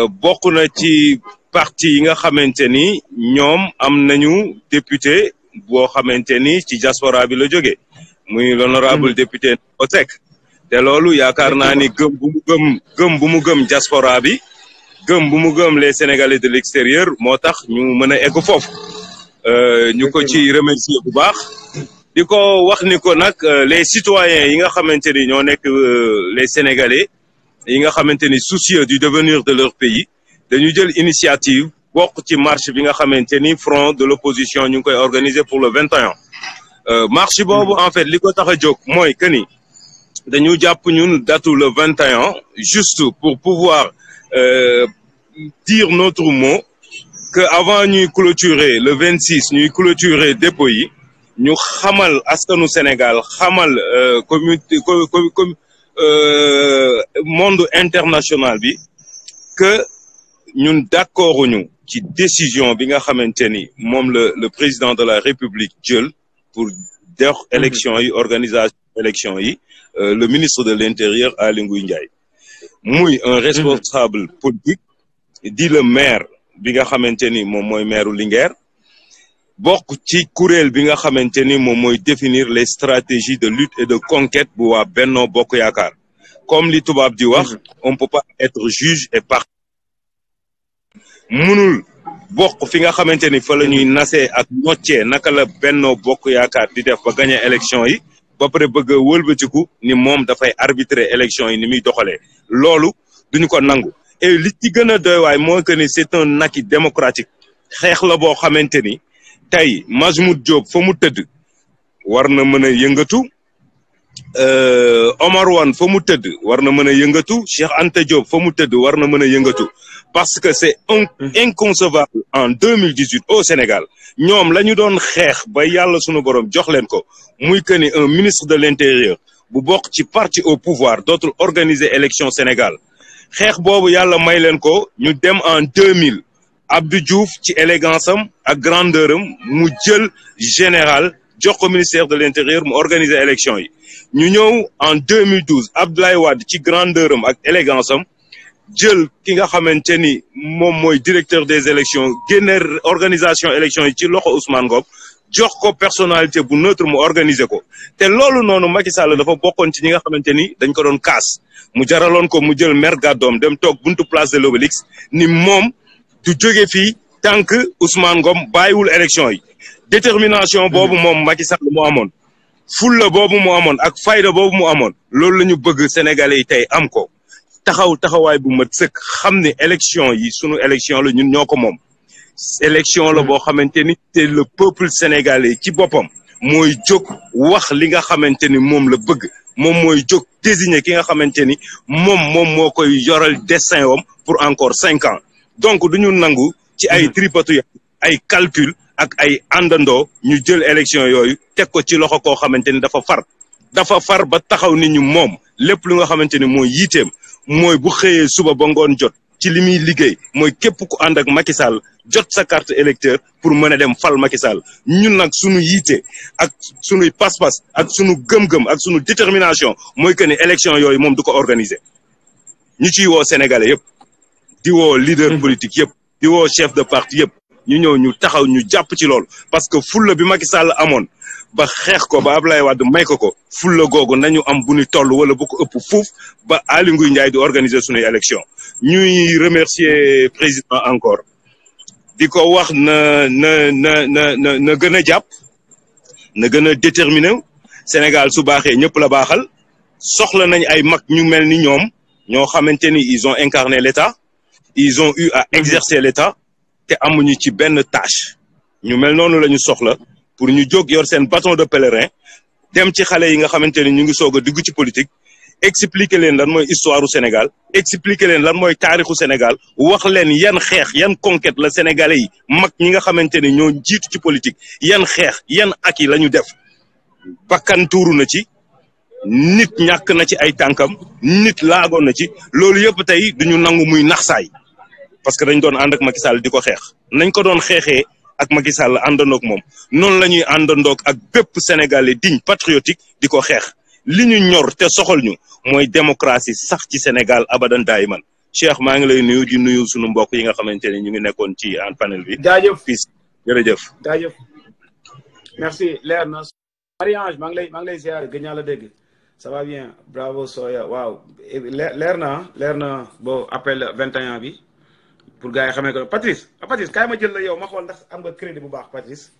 bokk na ci parti yi nga xamante ni ñoom am nañu député boo xamante ni ci diaspora bi la jóge muy l'honorable député Otek te loolu yaakaar naa ni gëm bu mu gëm diaspora bi gëm bu mu gëm les Sénégalais de l'extérieur moo tax ñu mën a egg foofu ñu ko ci remercier bu baax di ko wax ni ko nag les citoyens yi nga xamante ni ñoo nekk les Sénégalais yi nga xamante ni soucieux du devenir de leur pays dañu jël initiative bokk ci marche bi nga xamante ni front de l'opposition ñu ngi koy organiser pour le 21 marche boobu en fait li ko tax a jóg mooy que ni dañu jàpp ñun datu le 21 juste pour pouvoir dire notre mot que avant ñuy clôturer le 26 ñuy clôturer dépôt yi ñu xamal askanu Sénégal xamal communauté monde international bi que ñun d'accorduñu ci décision bi nga xamante ni moom le président de la République jël pour def élection yi organisation élection yi le ministre de l'Intérieur Aly Ngouille Ndiaye muy un responsable politique di le maire bi nga xamante ni moom mooy maire Linguère bokk ci kuréel bi nga xamante ni moom mooy définir les stratégies de lutte et de conquête bu waa Benno Bokk Yaakaar comme li tubaab di wax on peut pas être juge et partie mënul bokk fi nga xamante ni fa la ñuy nasee ak noccee naka la Benno Bokk Yaakaar di def ba gagner élection yi ba pare bëgg a wëlbatiku ni moom dafay arbitrer élection yi ni muy doxalee loolu duñu ko nangu et li ci gën a doy waay mooy que ni c'est un acquis démocratique xeex la boo xamante ni tey Majmout Diop fa mu tëdd war na mën a yëngatu Omar Wane fa mu tëdd war na mën a yëngatu Cheikh Anta Diop fa mu tëdd war na mën a yëngatu parce que c'est inconcevable en 2018 au Sénégal ñoom la ñu doon xeex ba yàlla sunu borom jox leen ko muy que ni un ministre de l'Intérieur bu bokk ci parti au pouvoir dootul organiser élection Sénégal xeex boobu yàlla may leen ko ñu dem en 2000 Abdou Diouf ci élégance am ak grandeur am mu jël général jox ko ministère de l'Intérieur mu organiser élection yi ñu ñëw en 2012 Abdoulaye Wade ci grandeur am ak élégance am jël ki nga xamante ni moom mooy directeur des élections génne organisation élection yi ci loxo Ousmane Ngom jox ko personnalité bu neutre mu organiser ko te loolu noonu Macky Sall dafa bokkoon ci ñi nga xamante ni dañ ko doon kaas mu jaraloon ko mu jël maire gàddoom dem toog buntu place de l'Obélisque ni moom du jóge fii tant que Ousmane Ngom bàyyiwul élection yi détermination boobu moom Macky Sall mu amoon fulla boobu mu amoon ak fayda boobu mu amoon loolu la ñu bëgg Sénégalais yi tey am ko taxawaay bu mat sëkk xam ne élection yi sunu élection la ñun ñoo ko moom élection la boo xamante ni te le peuple sénégalais ci boppam mooy jóg wax li nga xamante ni moom la bëgg moom mooy jóg désigner ki nga xamante ni moom moo koy yoral destin wam pour encore 5 ans donc duñu nangu ci ay tripatu ay calcul ak ay àndandoo ñu jël élection yooyu teg ko ci loxo koo xamante ni dafa far ba taxaw ni ñu moom lépp lu nga xamante ni mooy yiiteem mooy bu xëyee suba ba ngoon jot ci li muy liggéey mooy képp ku ànd ak Macky Sall jot sa carte électeur pour mën a dem fal Macky Sall ñun nag sunu yiite ak sunuy pas-pas ak sunu gëm-gëm ak sunu détermination mooy que ni élection yooyu moom du ko organiser ñu ciy woo Sénégalais yëpp di woo leader politique yëpp di woo chef de parti yëpp ñu ñëw ñu taxaw ñu jàpp ci loolu parce que fulla bi Macky Sall amoon ba xeex ko ba Abdoulaye Wade may ko fulla googu nañu am bu ñu toll wala bu ko ëpp fuuf ba Aly Ngouille Ndiaye di organiser sunuy élection ñuy remercier président encore di ko wax na gën a jàpp na gën a déterminé Sénégal su baaxee ñëpp la baaxal soxla nañ ay mag ñu mel ni ñoom ñoo xamante ni ils ont incarné l'État ils ont eu à exercer l'État te amuñu ci benn tâche ñu mel noonu la ñu soxla pour ñu jóg yor seen bâton de pèlerin dem ci xale yi nga xamante ni ñu ngi soog a dugg ci politique expliquer leen lan mooy histoire du Sénégal expliquer leen lan mooy taarixu Sénégal wax leen yan xeex yan conquête la sénégalais yi mag ñi nga xamante ni ñoo jiitu ci politique yan xeex yan acquis la ñu def bakkan tuuru na ci nit ñàkk na ci ay tànkam nit laagoon na ci loolu yëpp tey duñu nangu muy naxsaay parce que dañ doon ànd ak Macky Sall di ko xeex nañ ko doon xeexee ak Macky Sall àndandoog moom noonu la ñuy àndandoog ak bépp sénégalais digne patriotique di ko xeex li ñu ñor te soxal ñu mooy démocratie sax ci Sénégal abadan daayiman Cheikh maa ngi lay nuyu di nuyu sunu mbokk yi nga xamante ne ñu ngi nekkoon ci en panel bi.
jaajëf
peace jërëjëf.
jaajëf merci leer na. Marie-Ange maa ngi lay ziar gëj naa la dégg ça va bien bravo Soya waaw leer na bo appel 21 bi pour gars yi xamee ko Patrice kaay ma jël la yow ma xool ndax am nga crédit bu baax Patrice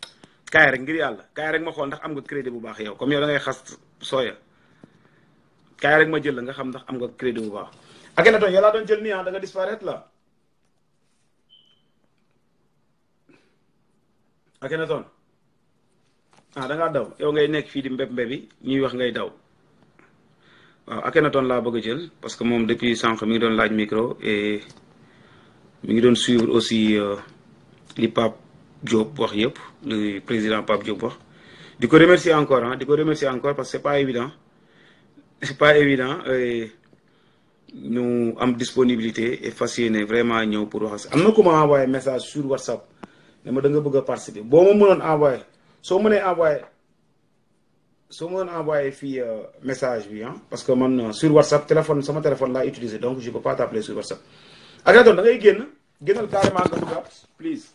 kaay rek ngir yàlla kaay rek ma xool ndax am nga crédit bu baax yow comme yow da ngay xas Soya kaay rek ma jël la nga xam ndax am nga crédit bu baax Akhenaton yow laa doon jël nii da nga disparaître la Akhenaton da ngaa daw yow ngay nekk fii di mbéb-mbébi ñuy wax ngay daw waaw Akhenaton laa bëgg a jël parce que moom depuis sànq mi ngi doon laaj micro et mi ngi doon suivre aussi li Pape Diop wax yëpp le président Pape Diop wax di ko remercier encore parce que c'est pas évident ñu am disponibilité et fas yéene vraiment ñëw pour wax am na ku ma envoyé message sur WhatsApp ne ma da nga bëgg a participer boo ma mënoon envoyé soo mënee envoyé fii message bi parce que man sur WhatsApp sama téléphone laa utiliser donc je peux pas t'appeler sur WhatsApp Akhenaton da ngay génnal carrément nga duggaat please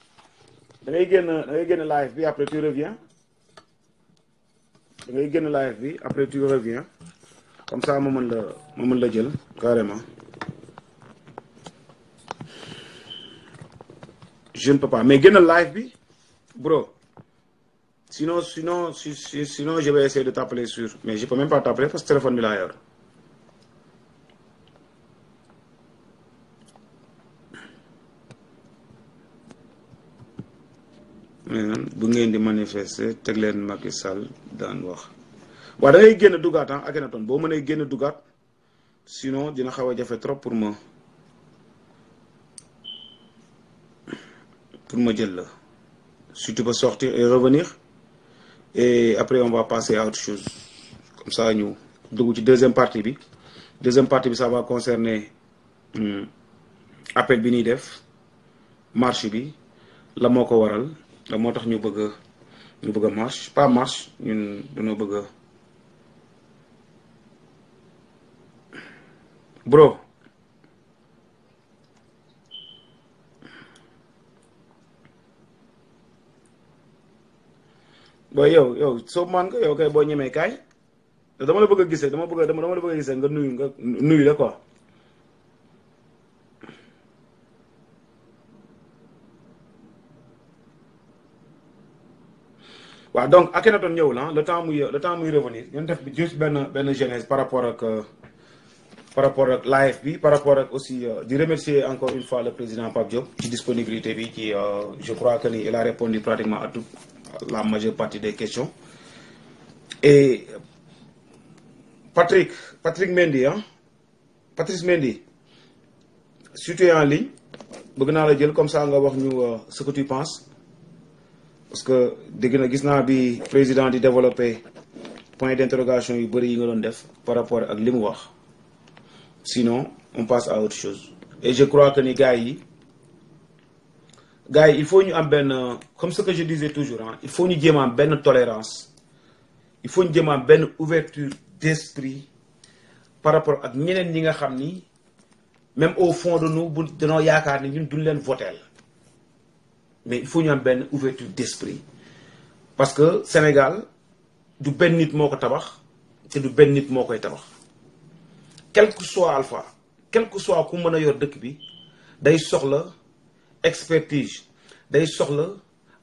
da ngay génn live bi après tu reviens comme ça ma mën la jël carrément je ne peux pas mais génnal live bi bro sinon je vais essayer de t'appeler sur mais je peux même pas t'appeler parce que téléphone bi laa yor bu ngeen di manifester teg leen Macky Sall daan wax waaw da ngay génn duggaat Akhenaton boo mënee génn duggaat sinon dina xaw a jafe trop pour ma jël la si tu peux sortir et revenir et après on va passer à autre chose comme ça ñu dugg ci deuxième partie bi ça va concerner appel bi ñuy def marche bi la moo ko waral la moo tax ñu bëgg a marche pas marche ñun dañoo bëgg a bro booy yow soo man nga yow kay boo ñemee kaay dama la bëgg a gisee dama la bëgg a gisee nga nuyu la quoi waaw donc Akhenaton ñëw la le temps muy revenir ñun def bi juste benn genèse par rapport ak live bi par rapport ak aussi di remercier encore une fois le président Pape Diop ci disponibilité bi ci je crois que ni il a répondu pratiquement à toute la majeure partie des questions et Patrice Mendy si tu es en ligne bëgg naa la jël comme ça nga wax ñu ce que tu penses parce que gis naa bi président di développer point d'interrogation yu bëri yi nga doon def par rapport ak li mu wax sinon on passe à autre chose et je crois que ni gars yi il faut ñu am benn comme ce que je disais toujours il faut ñu jéem am benn tolérance il faut ñu jéem am benn ouverture d'esprit par rapport ak ñeneen ñi nga xam ni même au fond de nous bu danoo yaakaar ni ñun duñ leen voter mais il faut ñu am benn ouverture d'esprit parce que Sénégal du benn nit moo ko tabax te du benn nit moo koy tabax quel que soit alpha quel que soit ku mën a yor dëkk bi day soxla expertise day soxla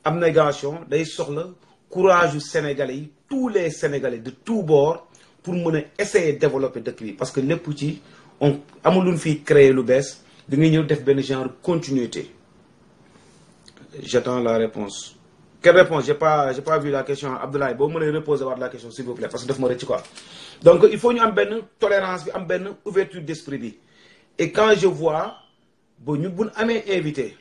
abnégation day soxla courage du Sénégalais, tous les Sénégalais de tous bords, pour essayer de développer le pays. Parce que les petits, on a créé le BES, de def ben genre continuité. J'attends la réponse. Quelle réponse? J'ai pas vu la question. Abdoulaye, vous me reposer la question s'il vous plaît parce que def me quoi. Donc il faut une bonne tolérance, une bonne ouverture d'esprit. Et quand je vois bon ñu invité